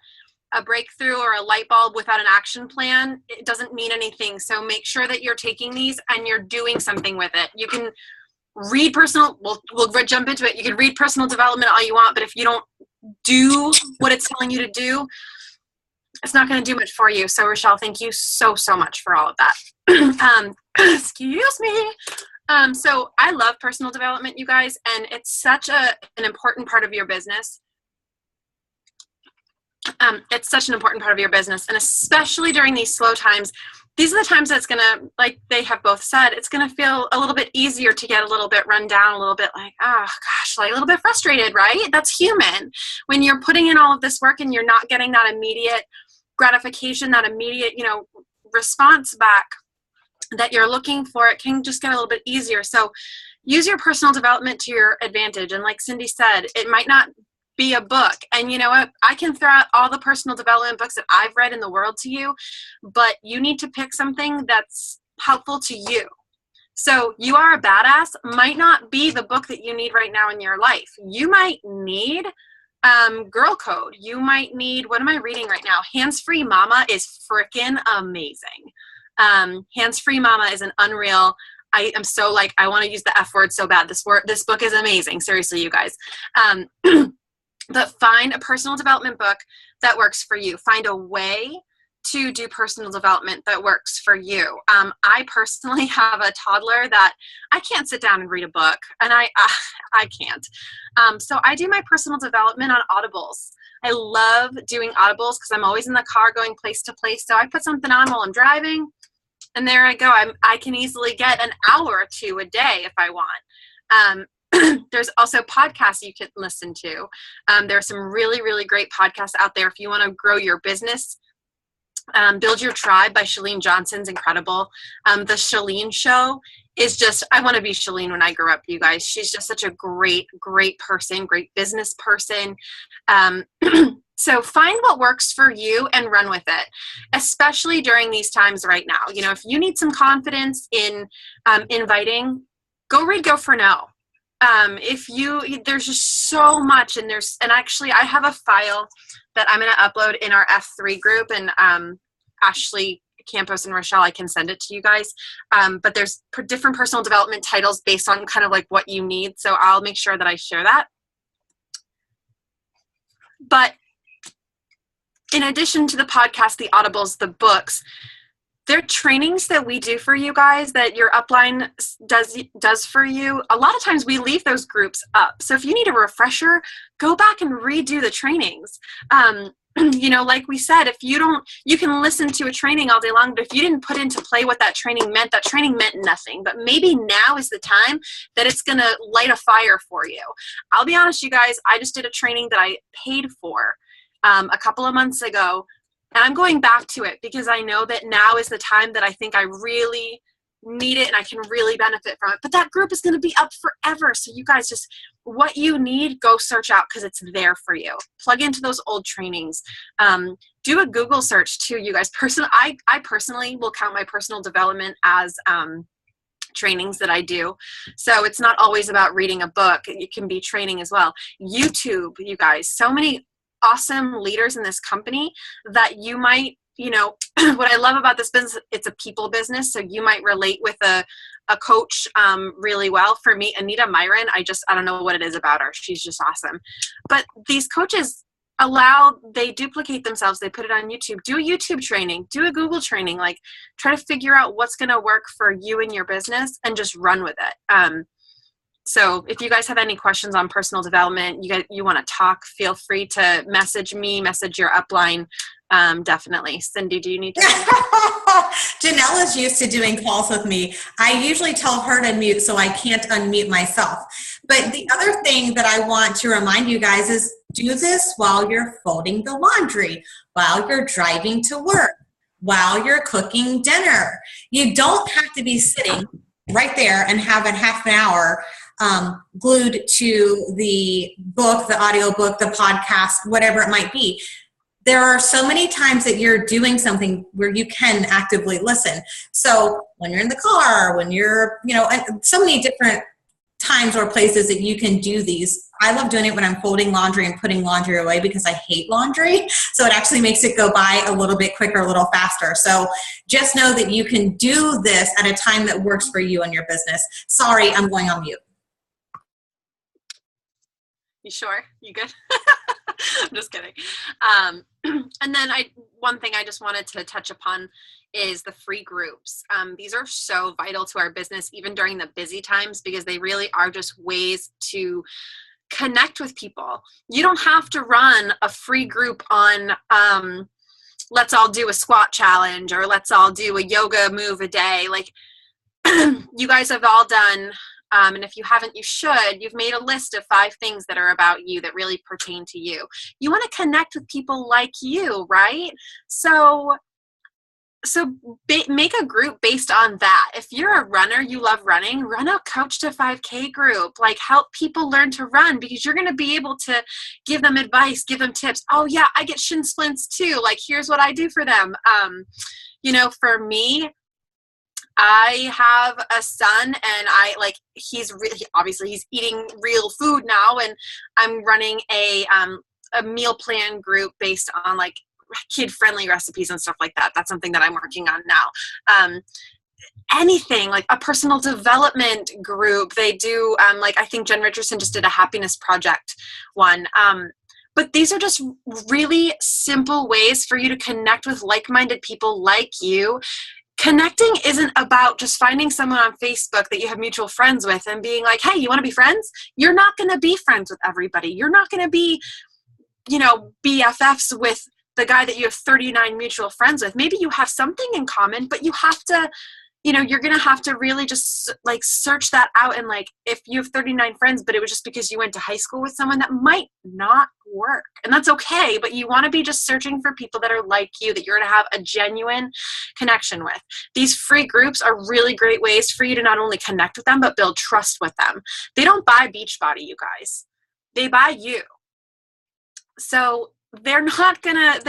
a breakthrough or a light bulb without an action plan, it doesn't mean anything. So make sure that you're taking these and you're doing something with it. You can read we'll jump into it. You can read personal development all you want, but if you don't do what it's telling you to do, it's not going to do much for you. So Rochelle, thank you so, so much for all of that. Excuse me. So I love personal development, you guys, and it's such an important part of your business. It's such an important part of your business, and especially during these slow times, these are the times that's going to, like they have both said, it's going to feel a little bit easier to get a little bit run down, a little bit like, oh gosh, like a little bit frustrated, right? That's human. When you're putting in all of this work and you're not getting that immediate gratification, that immediate, response back that you're looking for, it can just get a little bit easier. So use your personal development to your advantage. And like Cindy said, it might not be a book. And you know what? I can throw out all the personal development books that I've read in the world to you, but you need to pick something that's helpful to you. So You Are a Badass might not be the book that you need right now in your life. You might need Girl Code. You might need, what am I reading right now? Hands Free Mama is freaking amazing. Hands Free Mama is an unreal, I am so like, I want to use the F word so bad. This book is amazing. Seriously, you guys. But find a personal development book that works for you. Find a way to do personal development that works for you. I personally have a toddler that I can't sit down and read a book, and I can't. So I do my personal development on Audibles. I love doing Audibles because I'm always in the car going place to place. So I put something on while I'm driving, and there I go. I can easily get an hour or two a day if I want. There's also podcasts you can listen to. There are some really, really great podcasts out there if you want to grow your business. Build Your Tribe by Chalene Johnson's incredible. The Chalene Show is just, I want to be Chalene when I grow up, you guys. She's just such a great, great person, great business person. So find what works for you and run with it, especially during these times right now. If you need some confidence in inviting, go read Go for No. There's just so much, and actually I have a file that I'm going to upload in our F3 group, and Ashley Campos and Rochelle, I can send it to you guys. But there's different personal development titles based on kind of like what you need. So I'll make sure that I share that. But in addition to the podcast, the Audibles, the books, there are trainings that we do for you guys that your upline does for you. A lot of times we leave those groups up. So if you need a refresher, go back and redo the trainings. Like we said, you can listen to a training all day long, but if you didn't put into play what that training meant nothing. But maybe now is the time that it's going to light a fire for you. I'll be honest, you guys, I just did a training that I paid for a couple of months ago. And I'm going back to it because I know that now is the time that I think I really need it and I can really benefit from it. But that group is going to be up forever. So you guys, just what you need, go search out because it's there for you. Plug into those old trainings. Do a Google search too, you guys. I personally will count my personal development as trainings that I do. So it's not always about reading a book. It can be training as well. YouTube, you guys, so many awesome leaders in this company that you might, what I love about this business, it's a people business. So you might relate with a coach really well. For me, Anita Myron, I don't know what it is about her. She's just awesome. But these coaches they duplicate themselves. They put it on YouTube. Do a YouTube training, do a Google training, like try to figure out what's going to work for you and your business and just run with it. So if you guys have any questions on personal development, you want to talk, feel free to message me, message your upline. Definitely. Cindy, do you need to? Janelle is used to doing calls with me. I usually tell her to mute so I can't unmute myself. But the other thing that I want to remind you guys is do this while you're folding the laundry, while you're driving to work, while you're cooking dinner. You don't have to be sitting right there and having half an hour glued to the book, the audio book, the podcast, whatever it might be. There are so many times that you're doing something where you can actively listen. So when you're in the car, when you're, and so many different times or places that you can do these. I love doing it when I'm folding laundry and putting laundry away because I hate laundry. So it actually makes it go by a little bit quicker, a little faster. So just know that you can do this at a time that works for you and your business. Sorry, I'm going on mute. You sure? You good? I'm just kidding. And then one thing I just wanted to touch upon is the free groups. These are so vital to our business, even during the busy times, because they really are just ways to connect with people. You don't have to run a free group on, let's all do a squat challenge, or let's all do a yoga move a day. Like, you guys have all done, and if you haven't, you should. You've made a list of 5 things that are about you that really pertain to you. You want to connect with people like you, right? So make a group based on that. If you're a runner, you love running, run a Coach to 5K group. Like, help people learn to run, because you're going to be able to give them advice, give them tips. Oh yeah, I get shin splints too. Like, here's what I do for them. For me, I have a son, and he's really, obviously he's eating real food now, and I'm running a meal plan group based on like kid-friendly recipes and stuff like that. That's something that I'm working on now. Anything like a personal development group. They do, I think Jen Richardson just did a happiness project one. But these are just really simple ways for you to connect with like-minded people like you. Connecting isn't about just finding someone on Facebook that you have mutual friends with and being like, hey, you want to be friends? You're not going to be friends with everybody. You're not going to be, BFFs with the guy that you have 39 mutual friends with. Maybe you have something in common, but you have to, you're going to have to really just like search that out. And like, if you have 39 friends, but it was just because you went to high school with someone, that might not work. And that's okay. But you want to be just searching for people that are like you, that you're going to have a genuine connection with. These free groups are really great ways for you to not only connect with them, but build trust with them. They don't buy Beachbody, you guys. They buy you. So they're not gonna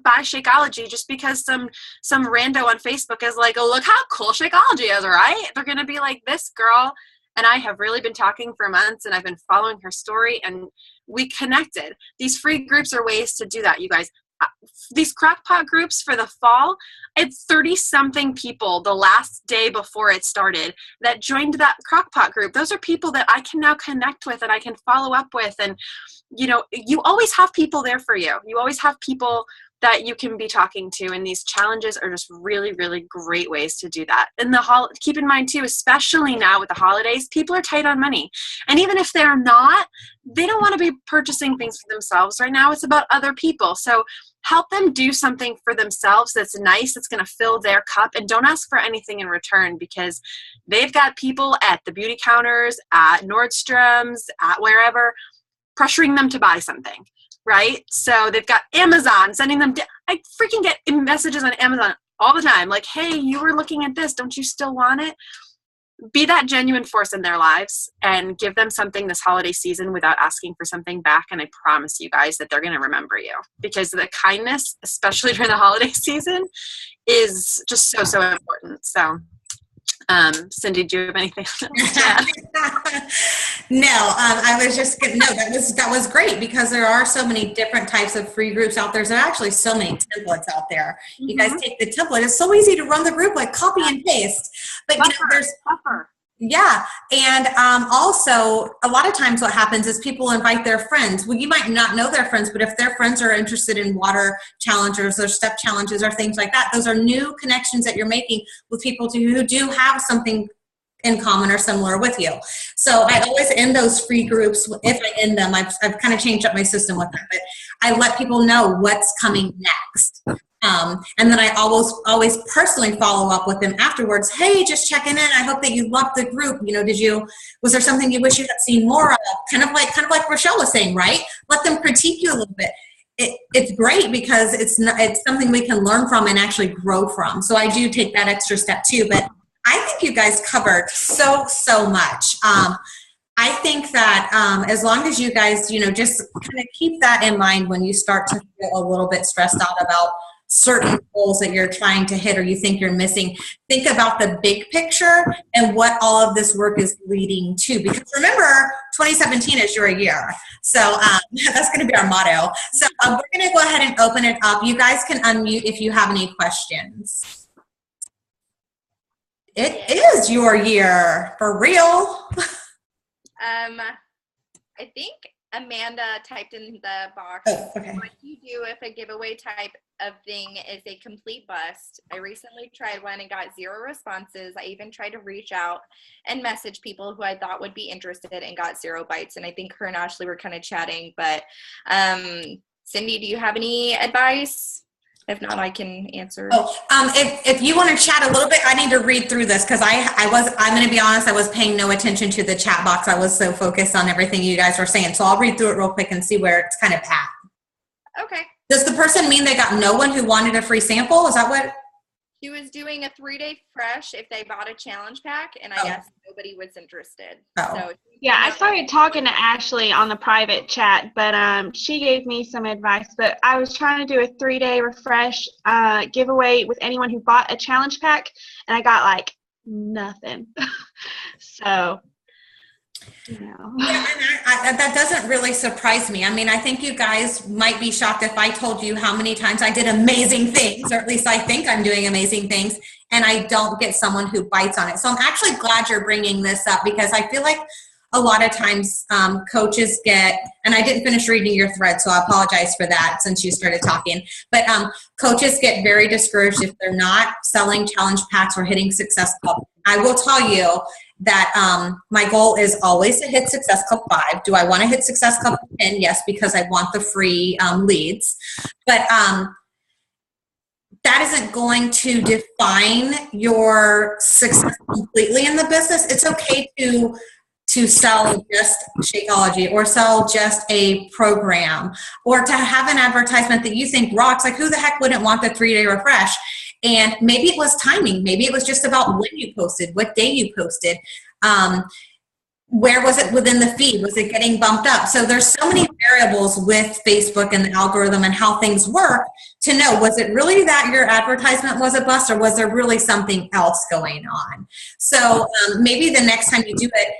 buy Shakeology just because some rando on Facebook is like, oh, look how cool Shakeology is, right? They're gonna be like, this girl and I have really been talking for months, and I've been following her story, and we connected. These free groups are ways to do that, you guys. These crockpot groups for the fall, it's 30-something people the last day before it started that joined that crockpot group. Those are people that I can now connect with and I can follow up with. And, you always have people there for you. You always have people that you can be talking to, and these challenges are just really, really great ways to do that. And keep in mind too, especially now with the holidays, people are tight on money. And even if they're not, they don't want to be purchasing things for themselves right now. It's about other people. So help them do something for themselves that's nice, that's going to fill their cup, and don't ask for anything in return, because they've got people at the beauty counters, at Nordstrom's, at wherever, pressuring them to buy something. Right? So they've got Amazon sending them, I freaking get messages on Amazon all the time. Like, hey, you were looking at this. Don't you still want it? Be that genuine force in their lives and give them something this holiday season without asking for something back. And I promise you guys that they're going to remember you, because the kindness, especially during the holiday season, is just so, so important. So, Cindy, do you have anything else to add? No, I was just gonna, no, that was great, because there are so many different types of free groups out there. There's actually so many templates out there. Mm-hmm. You guys take the template. It's so easy to run the group, like copy and paste. But there's tougher. Yeah. And also, a lot of times what happens is people invite their friends. Well, you might not know their friends, but if their friends are interested in water challenges or step challenges or things like that, those are new connections that you're making with people who do have something in common or similar with you. So I always end those free groups. If I end them, I've kind of changed up my system with that, but I let people know what's coming next. And then I always personally follow up with them afterwards. Hey, just checking in. I hope that you loved the group. Was there something you wish you had seen more of? Kind of like Rochelle was saying, right? Let them critique you a little bit. It's great, because it's something we can learn from and actually grow from. So I do take that extra step too, but I think you guys covered so much. I think that as long as you guys, just kind of keep that in mind when you start to feel a little bit stressed out about certain goals that you're trying to hit or you think you're missing, think about the big picture and what all of this work is leading to. Because remember, 2017 is your year. So that's going to be our motto. So we're going to go ahead and open it up. You guys can unmute if you have any questions. It is your year, for real. I think Amanda typed in the box. Oh, okay. What do you do if a giveaway type of thing is a complete bust? I recently tried one and got 0 responses. I even tried to reach out and message people who I thought would be interested and got 0 bites. And I think her and Ashley were kind of chatting. But Cindy, do you have any advice? If not, I can answer. Oh, if you want to chat a little bit, I need to read through this because I'm going to be honest, I was paying no attention to the chat box. I was so focused on everything you guys were saying. So I'll read through it real quick and see where it's kind of at. Okay. Does the person mean they got no one who wanted a free sample? Is that what? She was doing a 3-day fresh if they bought a challenge pack, and I guess nobody was interested. Oh. So Yeah, I started talking to Ashley on the private chat, but she gave me some advice. But I was trying to do a 3-day refresh giveaway with anyone who bought a challenge pack, and I got like nothing. So, you know. Yeah, and that doesn't really surprise me. I mean, I think you guys might be shocked if I told you how many times I did amazing things, or at least I think I'm doing amazing things, and I don't get someone who bites on it. So I'm actually glad you're bringing this up because I feel like a lot of times coaches get, and I didn't finish reading your thread, so I apologize for that since you started talking, but coaches get very discouraged if they're not selling challenge packs or hitting Success Club. I will tell you that my goal is always to hit Success Club 5. Do I want to hit Success Club 10? Yes, because I want the free leads. But that isn't going to define your success completely in the business. It's okay to sell just Shakeology or sell just a program or to have an advertisement that you think rocks. Like, who the heck wouldn't want the 3-day refresh? And maybe it was timing. Maybe it was just about when you posted, what day you posted. Where was it within the feed? Was it getting bumped up? So there's so many variables with Facebook and the algorithm and how things work to know, was it really that your advertisement was a bust or was there really something else going on? So maybe the next time you do it,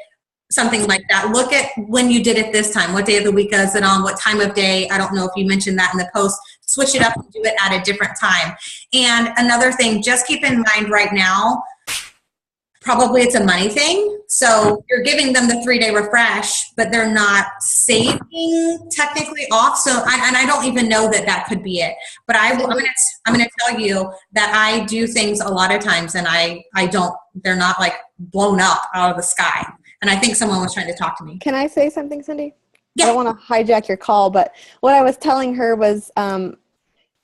something like that, look at when you did it this time. What day of the week is it on? What time of day? I don't know if you mentioned that in the post. Switch it up and do it at a different time. And another thing, just keep in mind right now, probably it's a money thing. So you're giving them the 3-day refresh, but they're not saving technically off. So, and I don't even know that that could be it. But I'm going to tell you that I do things a lot of times, and they're not like blown up out of the sky. And I think someone was trying to talk to me. Can I say something, Cindy? Yeah. I don't want to hijack your call, but what I was telling her was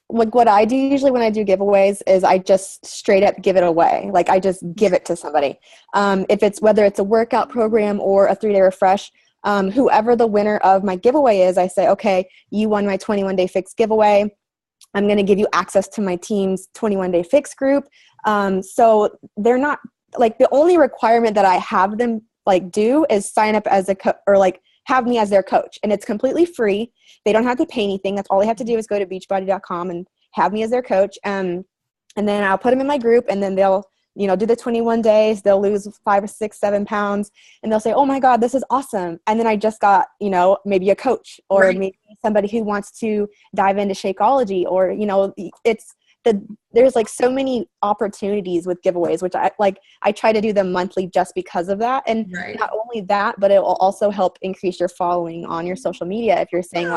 like what I do usually when I do giveaways is I just straight up give it away. Like I just give it to somebody. If it's whether it's a workout program or a 3-day refresh, whoever the winner of my giveaway is, I say, okay, you won my 21-day fix giveaway. I'm going to give you access to my team's 21-day fix group. So they're not like the only requirement that I have them like do is sign up as or like have me as their coach, and it's completely free. They don't have to pay anything. That's all they have to do is go to beachbody.com and have me as their coach. And then I'll put them in my group, and then they'll, do the 21 days. They'll lose 5 or 6, 7 pounds, and they'll say, oh my God, this is awesome. And then I just got, maybe a coach or right. Maybe somebody who wants to dive into Shakeology, or, there's like so many opportunities with giveaways, which I try to do them monthly just because of that. And right. Not only that, but it will also help increase your following on your social media. If you're saying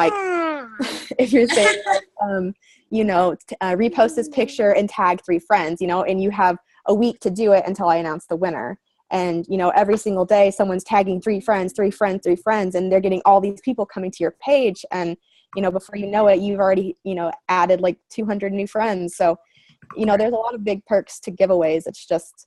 repost this picture and tag 3 friends, and you have a week to do it until I announce the winner. And, every single day someone's tagging 3 friends, 3 friends, 3 friends, and they're getting all these people coming to your page. And, before you know it, you've already, added like 200 new friends. So, there's a lot of big perks to giveaways. It's just,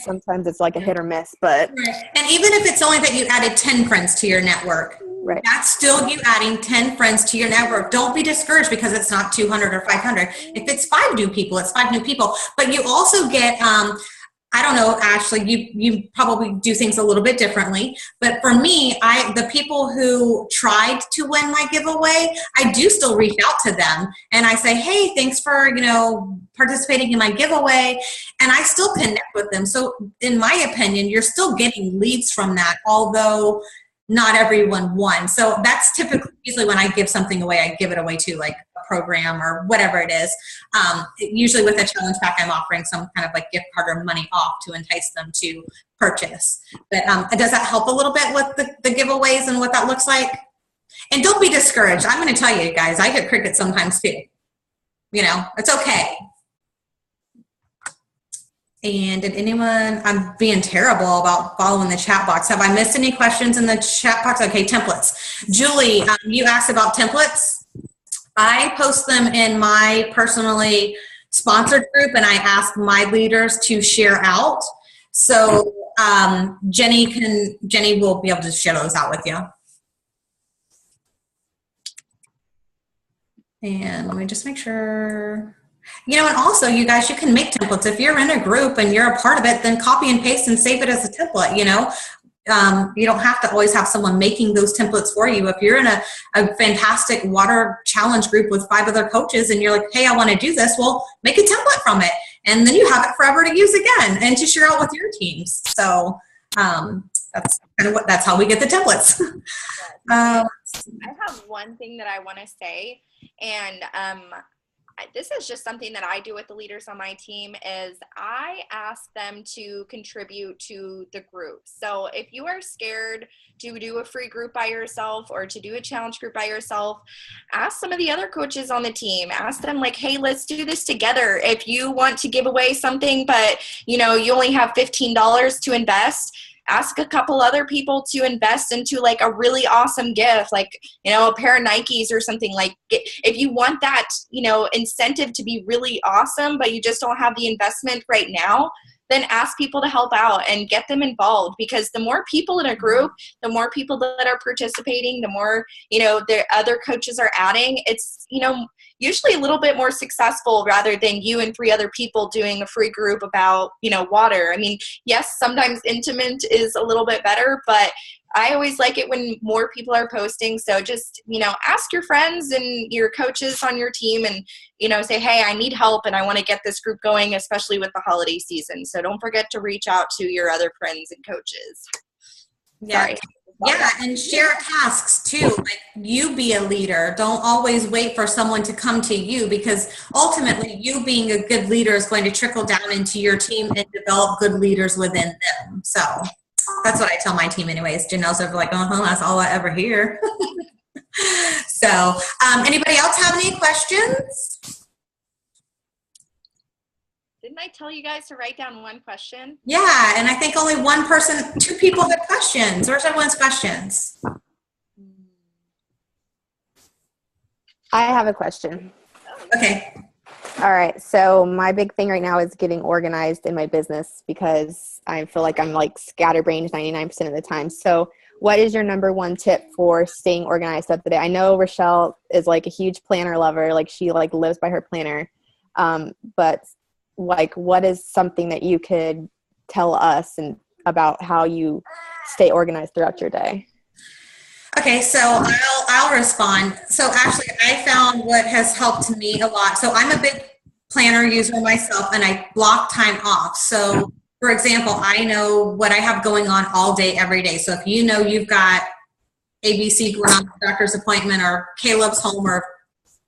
sometimes it's like a hit or miss, but. Right. And even if it's only that you added 10 friends to your network, right. That's still you adding 10 friends to your network. Don't be discouraged because it's not 200 or 500. If it's 5 new people, it's 5 new people. But you also get, I don't know, Ashley, you probably do things a little bit differently. But for me, the people who tried to win my giveaway, I do still reach out to them. And I say, hey, thanks for, participating in my giveaway. And I still connect with them. So in my opinion, you're still getting leads from that, although not everyone won. So that's typically, usually when I give something away, I give it away to like a program or whatever it is. Usually with a challenge pack, I'm offering some kind of like gift card or money off to entice them to purchase. But does that help a little bit with the giveaways and what that looks like? And don't be discouraged. I'm going to tell you guys, I get crickets sometimes too. You know, it's okay. And did anyone, I'm being terrible about following the chat box. Have I missed any questions in the chat box? Okay, templates. Julie, you asked about templates. I post them in my personally sponsored group, and I ask my leaders to share out. So Jenny will be able to share those out with you. And let me just make sure. You know, and also, you guys, you can make templates. If you're in a group and you're a part of it, then copy and paste and save it as a template, you know. You don't have to always have someone making those templates for you. If you're in a fantastic water challenge group with 5 other coaches and you're like, hey, I want to do this, well, make a template from it. And then you have it forever to use again and to share out with your teams. So that's how we get the templates. I have one thing that I want to say, and this is just something that I do with the leaders on my team is I ask them to contribute to the group. So if you are scared to do a free group by yourself or to do a challenge group by yourself, ask some of the other coaches on the team. Ask them like, hey, let's do this together. If you want to give away something, but you know, you only have $15 to invest, ask a couple other people to invest into like a really awesome gift, like, you know, a pair of Nikes or something. Like if you want that, you know, incentive to be really awesome, but you just don't have the investment right now, then ask people to help out and get them involved, because the more people in a group, the more people that are participating, the more, you know, the other coaches are adding. It's, you know, usually a little bit more successful rather than you and 3 other people doing a free group about, you know, water. I mean, yes, sometimes intimate is a little bit better, but I always like it when more people are posting. So just, you know, ask your friends and your coaches on your team and, you know, say, hey, I need help and I want to get this group going, especially with the holiday season. So don't forget to reach out to your other friends and coaches. Yeah. Sorry. Yeah, and share tasks too. Like, you be a leader. Don't always wait for someone to come to you, because ultimately you being a good leader is going to trickle down into your team and develop good leaders within them. So that's what I tell my team anyways. Janelle's over like, that's all I ever hear. So anybody else have any questions? Didn't I tell you guys to write down one question? Yeah, and I think only 2 people had questions. Where's everyone's questions? I have a question. Okay. All right. So my big thing right now is getting organized in my business, because I feel like I'm like scatterbrained 99% of the time. So what is your number 1 tip for staying organized up to date? I know Rochelle is like a huge planner lover. Like, she like lives by her planner. But like, what is something that you could tell us and about how you stay organized throughout your day? Okay, so I'll respond. So actually, I found what has helped me a lot. So I'm a big planner user myself, and I block time off. So for example, I know what I have going on all day, every day. So if you know you've got ABC going on, doctor's appointment, or Caleb's home,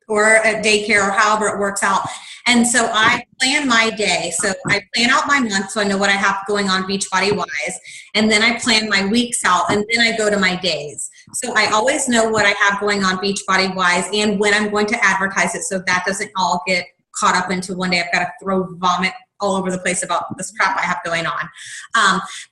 or at daycare, or however it works out. And so I plan my day. So I plan out my month so I know what I have going on Beachbody-wise. And then I plan my weeks out, and then I go to my days. So I always know what I have going on Beachbody-wise and when I'm going to advertise it, so that doesn't all get caught up into one day I've got to throw vomit all over the place about this crap I have going on.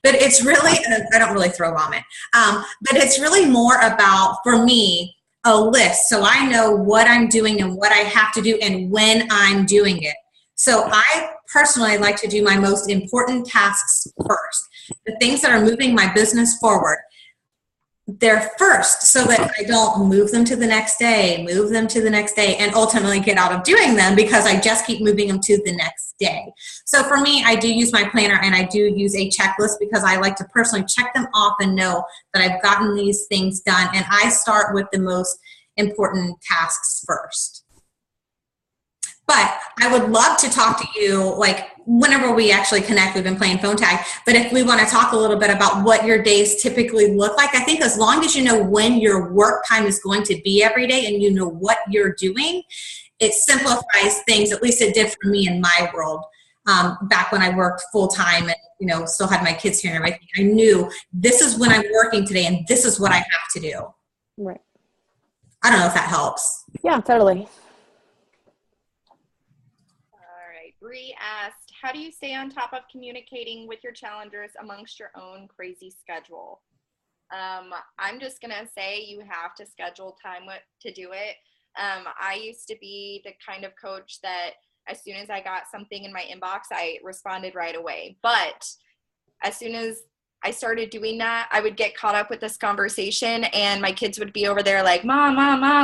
But it's really, I don't really throw vomit, but it's really more about, for me, a list. So I know what I'm doing and what I have to do and when I'm doing it. So I personally like to do my most important tasks first. The things that are moving my business forward, they're first, so that I don't move them to the next day, and ultimately get out of doing them because I just keep moving them to the next day. So for me, I do use my planner, and I do use a checklist because I like to personally check them off and know that I've gotten these things done. And I start with the most important tasks first. But I would love to talk to you, like, whenever we actually connect, we've been playing phone tag. But if we want to talk a little bit about what your days typically look like, I think as long as you know when your work time is going to be every day and you know what you're doing, it simplifies things. At least it did for me in my world. Back when I worked full time and, you know, still had my kids here and everything, I knew this is when I'm working today and this is what I have to do. Right. I don't know if that helps. Yeah, totally. All right. Bree asked, how do you stay on top of communicating with your challengers amongst your own crazy schedule? I'm just going to say you have to schedule time to do it. I used to be the kind of coach that as soon as I got something in my inbox, I responded right away. But as soon as I started doing that, I would get caught up with this conversation and my kids would be over there like, mom,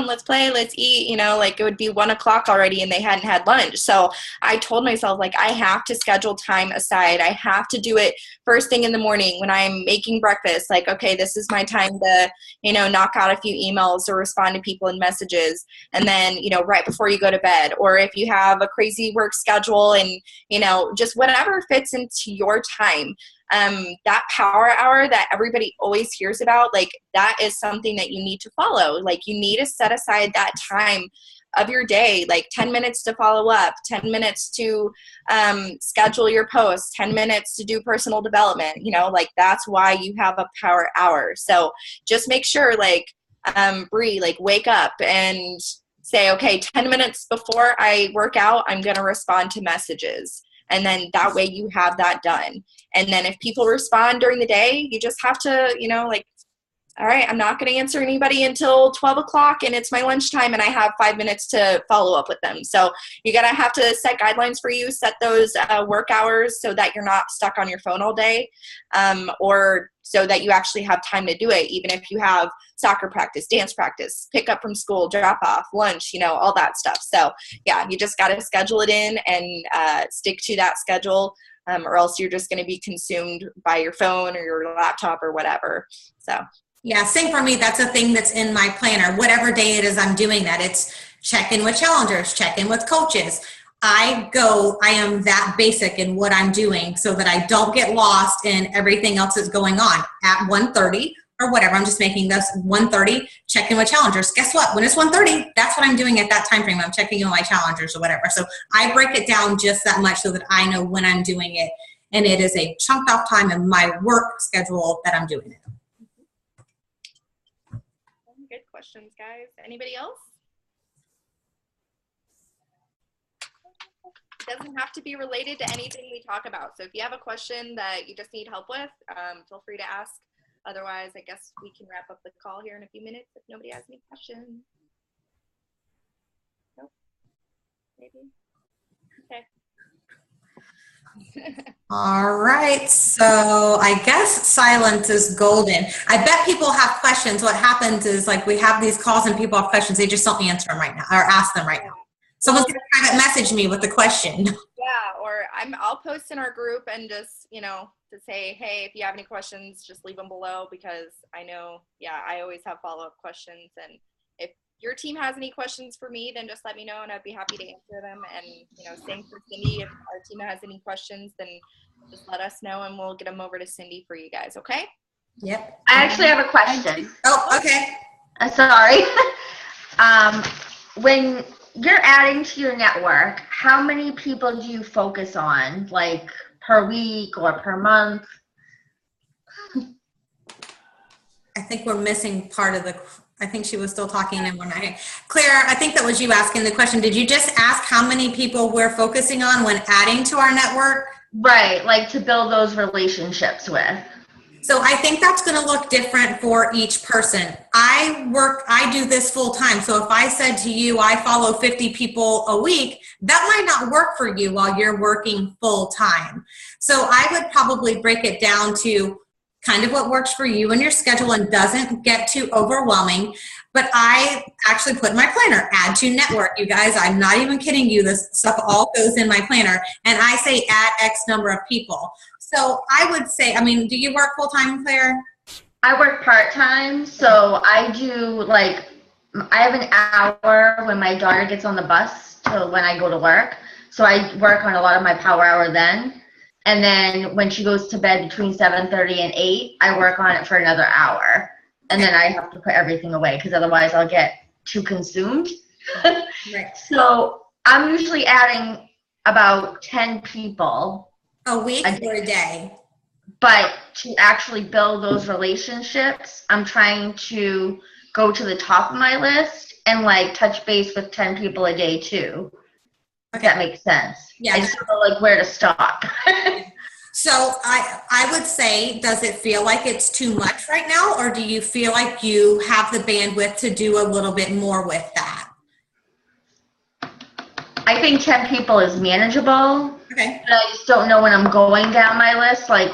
let's play, let's eat, you know, like it would be 1 o'clock already and they hadn't had lunch. So I told myself, like, I have to schedule time aside. I have to do it first thing in the morning when I'm making breakfast. Like, okay, this is my time to, you know, knock out a few emails or respond to people in messages. And then, you know, right before you go to bed, or if you have a crazy work schedule and, you know, just whatever fits into your time. That power hour that everybody always hears about, like that is something that you need to follow. Like you need to set aside that time of your day, like 10 minutes to follow up, 10 minutes to schedule your posts, 10 minutes to do personal development, you know, like that's why you have a power hour. So just make sure, like, Bree, like wake up and say, okay, 10 minutes before I work out, I'm going to respond to messages. And then that way you have that done. And then if people respond during the day, you just have to, you know, like, all right, I'm not going to answer anybody until 12 o'clock and it's my lunchtime and I have 5 minutes to follow up with them. So you got to have to set guidelines for you, set those work hours so that you're not stuck on your phone all day, or so that you actually have time to do it, even if you have soccer practice, dance practice, pick up from school, drop off, lunch, you know, all that stuff. So yeah, you just got to schedule it in and stick to that schedule, or else you're just going to be consumed by your phone or your laptop or whatever. So yeah, same for me. That's a thing that's in my planner. Whatever day it is I'm doing that. It's check in with challengers, check in with coaches. I am that basic in what I'm doing so that I don't get lost in everything else that's going on. At 1:30 or whatever, I'm just making this 1:30, check in with challengers. Guess what? When it's 1:30, that's what I'm doing at that time frame. I'm checking in with my challengers or whatever. So I break it down just that much so that I know when I'm doing it. And it is a chunked off time in my work schedule that I'm doing it. Good questions, guys. Anybody else? It doesn't have to be related to anything we talk about. So if you have a question that you just need help with, feel free to ask. Otherwise, I guess we can wrap up the call here in a few minutes if nobody has any questions. Nope. Maybe. Okay. All right, so I guess silence is golden. I bet people have questions. What happens is, like, we have these calls and people have questions. They just don't answer them right now or ask them right now. Someone's going to private message me with the question. Yeah, or I'll post in our group and just, you know, to say, hey, if you have any questions, just leave them below, because I know, yeah, I always have follow-up questions. And if your team has any questions for me, then just let me know and I'd be happy to answer them. And, you know, same for Cindy. If our team has any questions, then just let us know and we'll get them over to Cindy for you guys, okay? Yep. I actually have a question. Oh, okay. Sorry. When you're adding to your network, how many people do you focus on, like per week or per month? I think we're missing part of the, I think she was still talking in one night. Claire, I think that was you asking the question. Did you just ask how many people we're focusing on when adding to our network? Right, like to build those relationships with. So I think that's going to look different for each person. I do this full time. So if I said to you, I follow 50 people a week, that might not work for you while you're working full time. So I would probably break it down to kind of what works for you and your schedule and doesn't get too overwhelming. But I actually put in my planner, add to network. You guys, I'm not even kidding you. This stuff all goes in my planner. And I say add X number of people. So I would say, I mean, do you work full time, Claire? I work part-time, so I do, like, I have an hour when my daughter gets on the bus to when I go to work. So I work on a lot of my power hour then. And then when she goes to bed between 7:30 and 8, I work on it for another hour. And then I have to put everything away because otherwise I'll get too consumed. Right. So I'm usually adding about 10 people. A week or a day? But to actually build those relationships, I'm trying to go to the top of my list and like touch base with 10 people a day too. If that makes sense. Yeah. I just don't know like where to stop. So I would say, does it feel like it's too much right now, or do you feel like you have the bandwidth to do a little bit more with that? I think 10 people is manageable. Okay. But I just don't know when I'm going down my list, like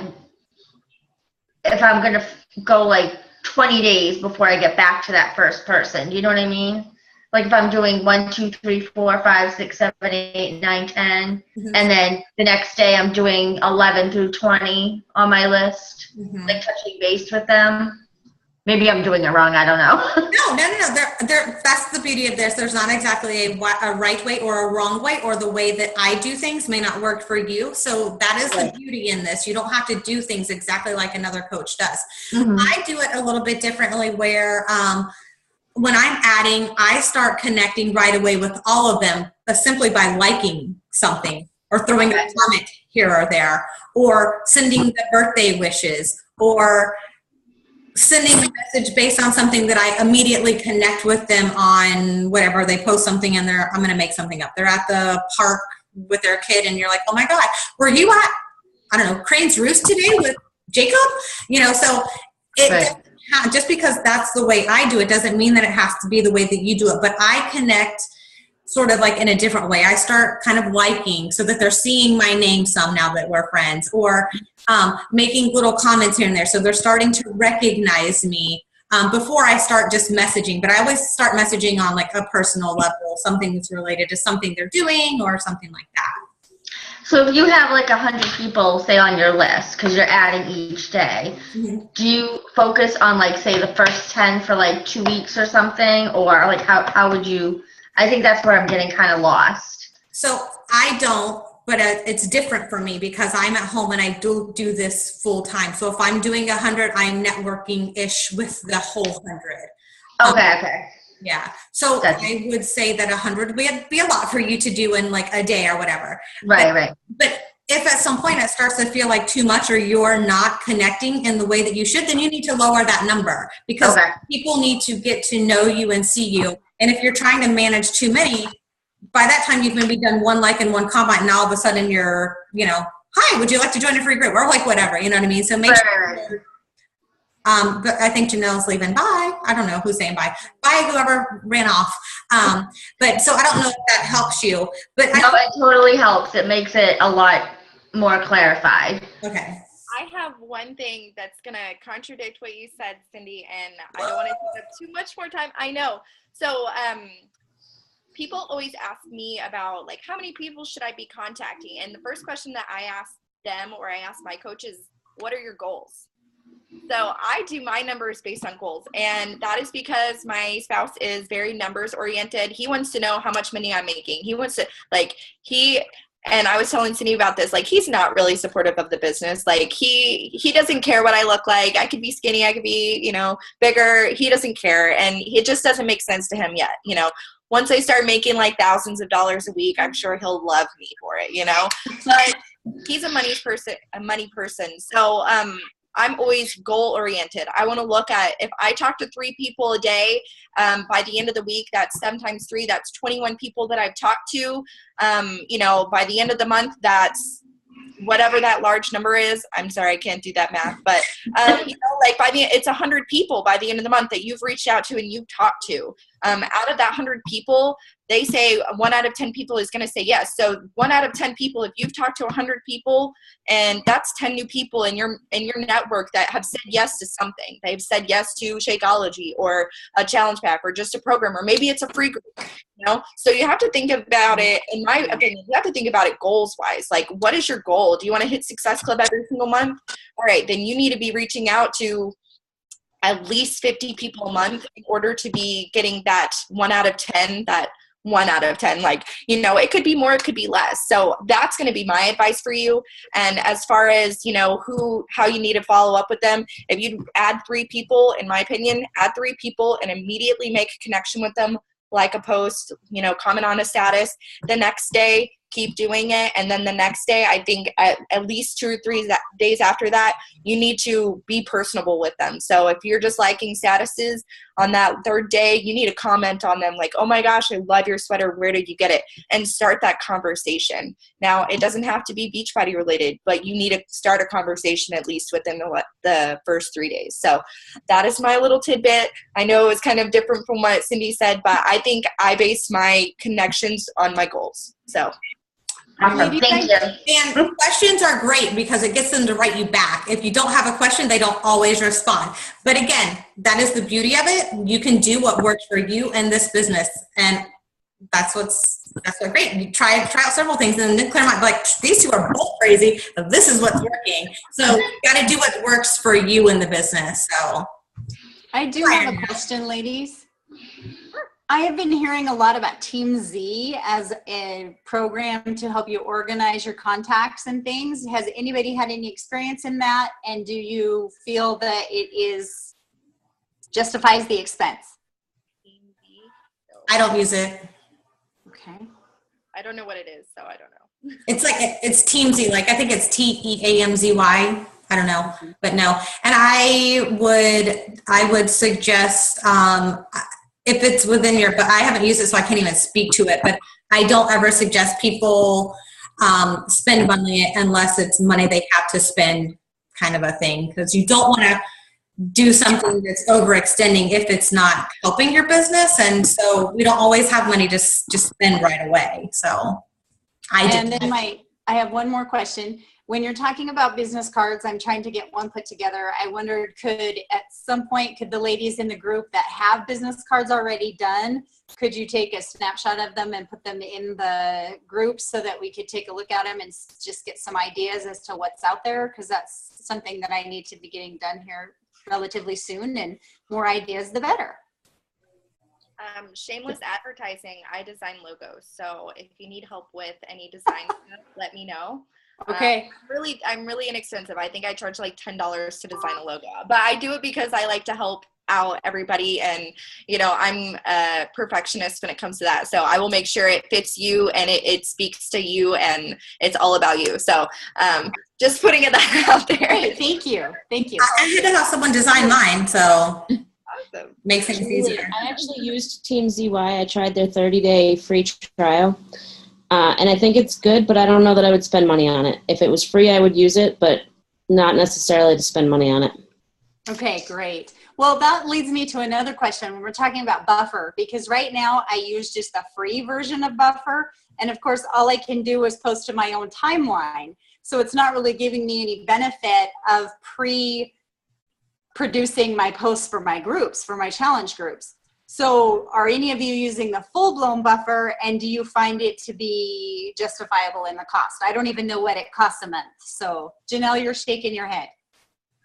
if I'm going to go like 20 days before I get back to that first person. Do you know what I mean? Like if I'm doing 1, 2, 3, 4, 5, 6, 7, 8, 9, 10, and then the next day I'm doing 11 through 20 on my list, like touching base with them. Maybe I'm doing it wrong. I don't know. No. That's the beauty of this. There's not exactly a right way or a wrong way, or the way that I do things may not work for you. So that is the beauty in this. You don't have to do things exactly like another coach does. I do it a little bit differently where when I'm adding, I start connecting right away with all of them simply by liking something or throwing a comment here or there, or sending the birthday wishes, or sending a message based on something that I immediately connect with them on. Whatever, they post something and I'm going to make something up. They're at the park with their kid and you're like, oh my God, were you at, I don't know, Crane's Roost today with Jacob? So it just because that's the way I do it doesn't mean that it has to be the way that you do it. But I connect sort of like in a different way. I start kind of liking so that they're seeing my name some now that we're friends, or making little comments here and there. So they're starting to recognize me before I start just messaging. But I always start messaging on like a personal level, something that's related to something they're doing or something like that. So if you have like 100 people, say, on your list, because you're adding each day, do you focus on like, say, the first 10 for like 2 weeks or something? Or like how would you, I think that's where I'm getting kind of lost. So I don't, but it's different for me because I'm at home and I do this full time. So if I'm doing 100, I'm networking-ish with the whole 100. Okay. Yeah. So I would say that 100 would be a lot for you to do in like a day or whatever. Right. But if at some point it starts to feel like too much or you're not connecting in the way that you should, then you need to lower that number because people need to get to know you and see you. And if you're trying to manage too many, by that time you've maybe done one like and one comment, and all of a sudden you're, hi, would you like to join a free group? Or like whatever, you know what I mean? So make sure. But I think Janelle's leaving. Bye. I don't know who's saying bye. Bye, whoever ran off. But so I don't know if that helps you. But it totally helps. It makes it a lot more clarified. Okay. I have one thing that's going to contradict what you said, Cindy, and I don't want to take up too much more time. I know. So people always ask me about, like, how many people should I be contacting? And the first question that I ask them or I ask my coach is, what are your goals? So I do my numbers based on goals, and that is because my spouse is very numbers oriented. He wants to know how much money I'm making. He wants to, and I was telling Cindy about this, like, he's not really supportive of the business. Like, he doesn't care what I look like. I could be skinny. I could be, bigger. He doesn't care. And it just doesn't make sense to him yet. Once I start making like thousands of dollars a week, I'm sure he'll love me for it, but he's a money person. So, I'm always goal oriented. I want to look at, if I talk to 3 people a day, by the end of the week, that's 7 times 3, that's 21 people that I've talked to. By the end of the month, that's whatever that large number is. I'm sorry, I can't do that math, but it's 100 people by the end of the month that you've reached out to and you've talked to. Out of that 100 people, they say 1 out of 10 people is going to say yes. So 1 out of 10 people, if you've talked to 100 people, and that's 10 new people in your network that have said yes to something. They've said yes to Shakeology or a challenge pack or just a program, or maybe it's a free group. So you have to think about it. In my opinion, you have to think about it goals wise. Like, what is your goal? Do you want to hit Success Club every single month? All right, then you need to be reaching out to at least 50 people a month in order to be getting that 1 out of 10 that 1 out of 10. Like, you know, it could be more, it could be less. So that's going to be my advice for you. And as far as, you know, how you need to follow up with them, if you add 3 people, in my opinion, add 3 people and immediately make a connection with them, like a post, you know, comment on a status. The next day, keep doing it. And then the next day, I think at least 2 or 3 days after that, you need to be personable with them. So if you're just liking statuses on that 3rd day, you need to comment on them like, oh my gosh, I love your sweater. Where did you get it? And start that conversation. Now, it doesn't have to be Beachbody related, but you need to start a conversation at least within the first 3 days. So that is my little tidbit. I know it's kind of different from what Cindy said, but I think I base my connections on my goals. So. Awesome. Thank you. And questions are great because it gets them to write you back. If you don't have a question, they don't always respond. But again, that is the beauty of it. You can do what works for you in this business. And that's what's great. You try out several things and then Claire might be like, these 2 are both crazy, but this is what's working. So you got to do what works for you in the business. So I do have a question, ladies. I have been hearing a lot about Team Z as a program to help you organize your contacts and things. Has anybody had any experience in that? And do you feel that it justifies the expense? I don't use it. Okay. I don't know what it is, so I don't know. It's Team Z. Like I think it's TEAMZY. I don't know, but no. And I would suggest if it's within but I haven't used it, so I can't even speak to it. But I don't ever suggest people spend money unless it's money they have to spend, kind of a thing, because you don't want to do something that's overextending if it's not helping your business. And so we don't always have money to just spend right away. So I have one more question. When you're talking about business cards, I'm trying to get one put together. I wondered, at some point, could the ladies in the group that have business cards already done, could you take a snapshot of them and put them in the group so that we could take a look at them and just get some ideas as to what's out there? Because that's something that I need to be getting done here relatively soon, and more ideas, the better. Shameless advertising. I design logos. So if you need help with any design stuff, let me know. Okay. I'm really inexpensive. I think I charge like $10 to design a logo, but I do it because I like to help out everybody. And, you know, I'm a perfectionist when it comes to that. So I will make sure it fits you and it speaks to you and it's all about you. So just putting it out there. Great. Thank you. I had to have someone design mine. So awesome. Makes things easier. I actually used Team ZY. I tried their 30-day free trial. And I think it's good, but I don't know that I would spend money on it. If it was free, I would use it, but not necessarily to spend money on it. Okay, great. Well, that leads me to another question when we're talking about Buffer, because right now I use just the free version of Buffer. And of course, all I can do is post to my own timeline. So it's not really giving me any benefit of pre-producing my posts for my groups, for my challenge groups. So are any of you using the full-blown Buffer, and do you find it to be justifiable in the cost? I don't even know what it costs a month. So Janelle, you're shaking your head.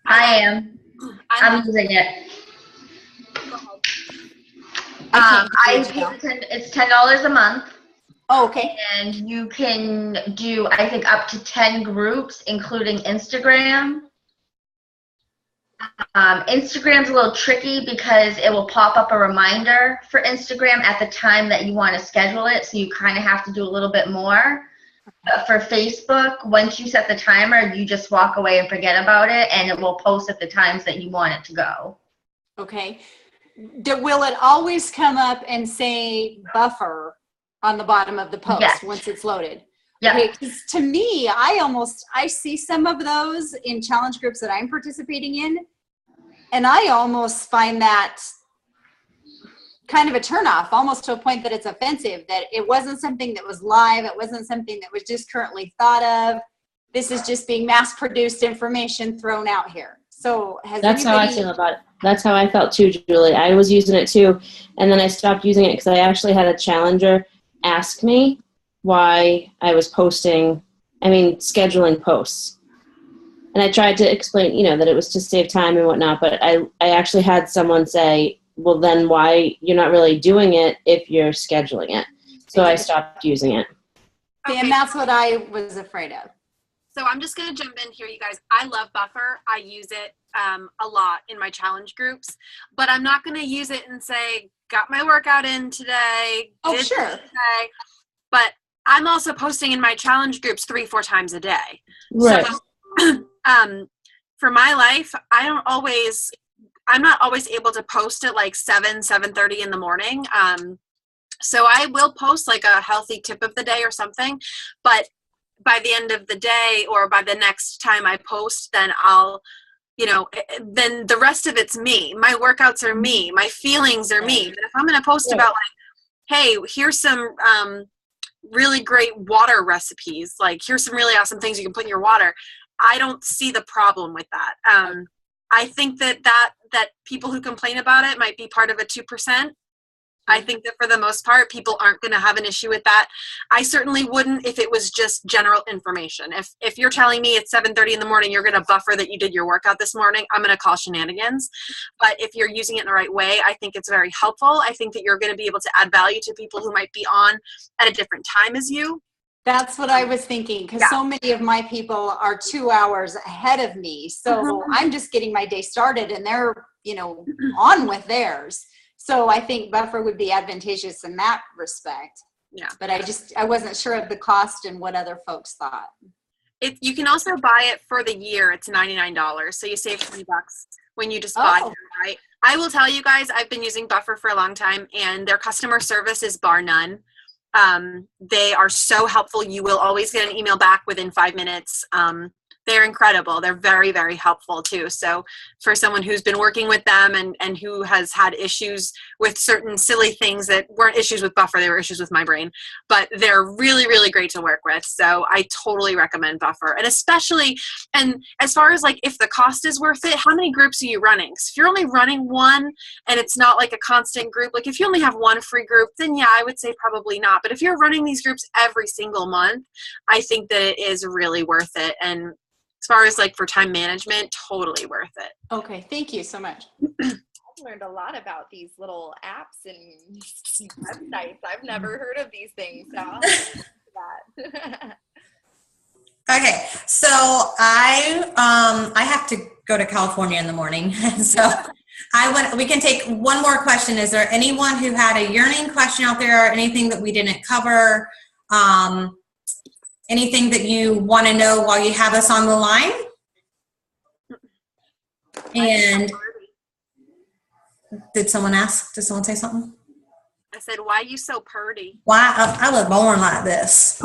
I am. I'm using it. It's $10 a month. Oh, okay. And you can do, I think, up to 10 groups, including Instagram. Instagram's a little tricky because it will pop up a reminder for Instagram at the time that you want to schedule it, so you kind of have to do a little bit more. But for Facebook, once you set the timer, you just walk away and forget about it, and it will post at the times that you want it to go. Okay. Will it always come up and say Buffer on the bottom of the post once it's loaded? Yeah. Okay, 'cause to me, I see some of those in challenge groups that I'm participating in, and I almost find that kind of a turnoff, almost to a point that it's offensive, that it wasn't something that was live, it wasn't something that was just currently thought of. This is just being mass-produced information thrown out here. So that's how I feel about it. That's how I felt too, Julie. I was using it too, and then I stopped using it because I actually had a challenger ask me why I was scheduling posts. And I tried to explain, that it was to save time and whatnot, but I actually had someone say, well, then why you're not really doing it if you're scheduling it? So I stopped using it. See, and that's what I was afraid of. So I'm just going to jump in here, you guys. I love Buffer. I use it a lot in my challenge groups, but I'm not going to use it and say, got my workout in today. Oh, did sure. this today. But I'm also posting in my challenge groups 3-4 times a day. Right. So, for my life, I'm not always able to post at like 7:30 in the morning. So I will post like a healthy tip of the day or something, but by the end of the day or by the next time I post, then then the rest of it's me. My workouts are me. My feelings are me. But if I'm going to post about like, hey, here's some really great water recipes, like here's some really awesome things you can put in your water, I don't see the problem with that. I think that people who complain about it might be part of a 2%. I think that for the most part, people aren't going to have an issue with that. I certainly wouldn't if it was just general information. If you're telling me at 7:30 in the morning you're going to buffer that you did your workout this morning, I'm going to call shenanigans. But if you're using it in the right way, I think it's very helpful. I think that you're going to be able to add value to people who might be on at a different time as you. That's what I was thinking, because so many of my people are 2 hours ahead of me. So I'm just getting my day started and they're, on with theirs. So I think Buffer would be advantageous in that respect. Yeah. But I wasn't sure of the cost and what other folks thought. You can also buy it for the year. It's $99. So you save $20 when you just buy it, right? I will tell you guys, I've been using Buffer for a long time and their customer service is bar none. They are so helpful. You will always get an email back within 5 minutes. They're incredible. They're very, very helpful too. So for someone who's been working with them and who has had issues with certain silly things that weren't issues with Buffer, they were issues with my brain, but they're really, really great to work with. So I totally recommend Buffer. And especially, and as far as like, if the cost is worth it, how many groups are you running? So if you're only running one and it's not like a constant group, like if you only have one free group, then yeah, I would say probably not. But if you're running these groups every single month, I think that it is really worth it. And as far as like for time management, totally worth it. Okay, thank you so much. I've learned a lot about these little apps and websites. I've never heard of these things. So I'll that. Okay, so I have to go to California in the morning, so we can take one more question. Is there anyone who had a yearning question out there, or anything that we didn't cover? Anything that you want to know while you have us on the line? And did someone ask? Did someone say something? I said, why are you so purty? Why? I was born like this.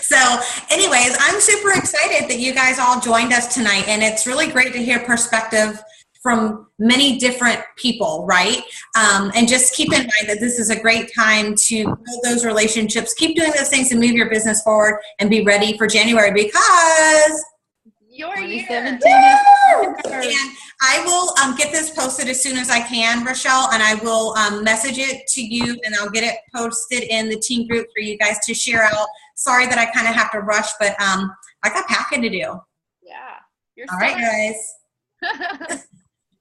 So anyways, I'm super excited that you guys all joined us tonight, and it's really great to hear perspective from many different people, right? And just keep in mind that this is a great time to build those relationships, keep doing those things and move your business forward, and be ready for January, because your year. 2017 and I will get this posted as soon as I can, Rochelle, and I will message it to you, and I'll get it posted in the team group for you guys to share out. Sorry that I kind of have to rush, but I got packing to do. Yeah. You're all right, guys.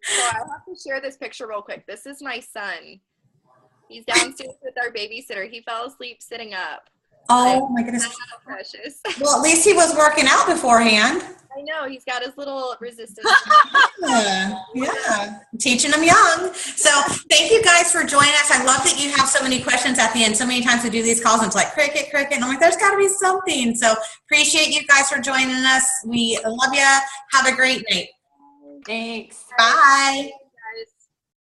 So I have to share this picture real quick. This is my son. He's downstairs with our babysitter. He fell asleep sitting up. Oh my goodness. So precious. Well, at least he was working out beforehand. I know. He's got his little resistance. Yeah. Teaching them young. So thank you guys for joining us. I love that you have so many questions at the end. So many times we do these calls and it's like cricket. And I'm like, there's got to be something. So appreciate you guys for joining us. We love you. Have a great night. Thanks. Bye.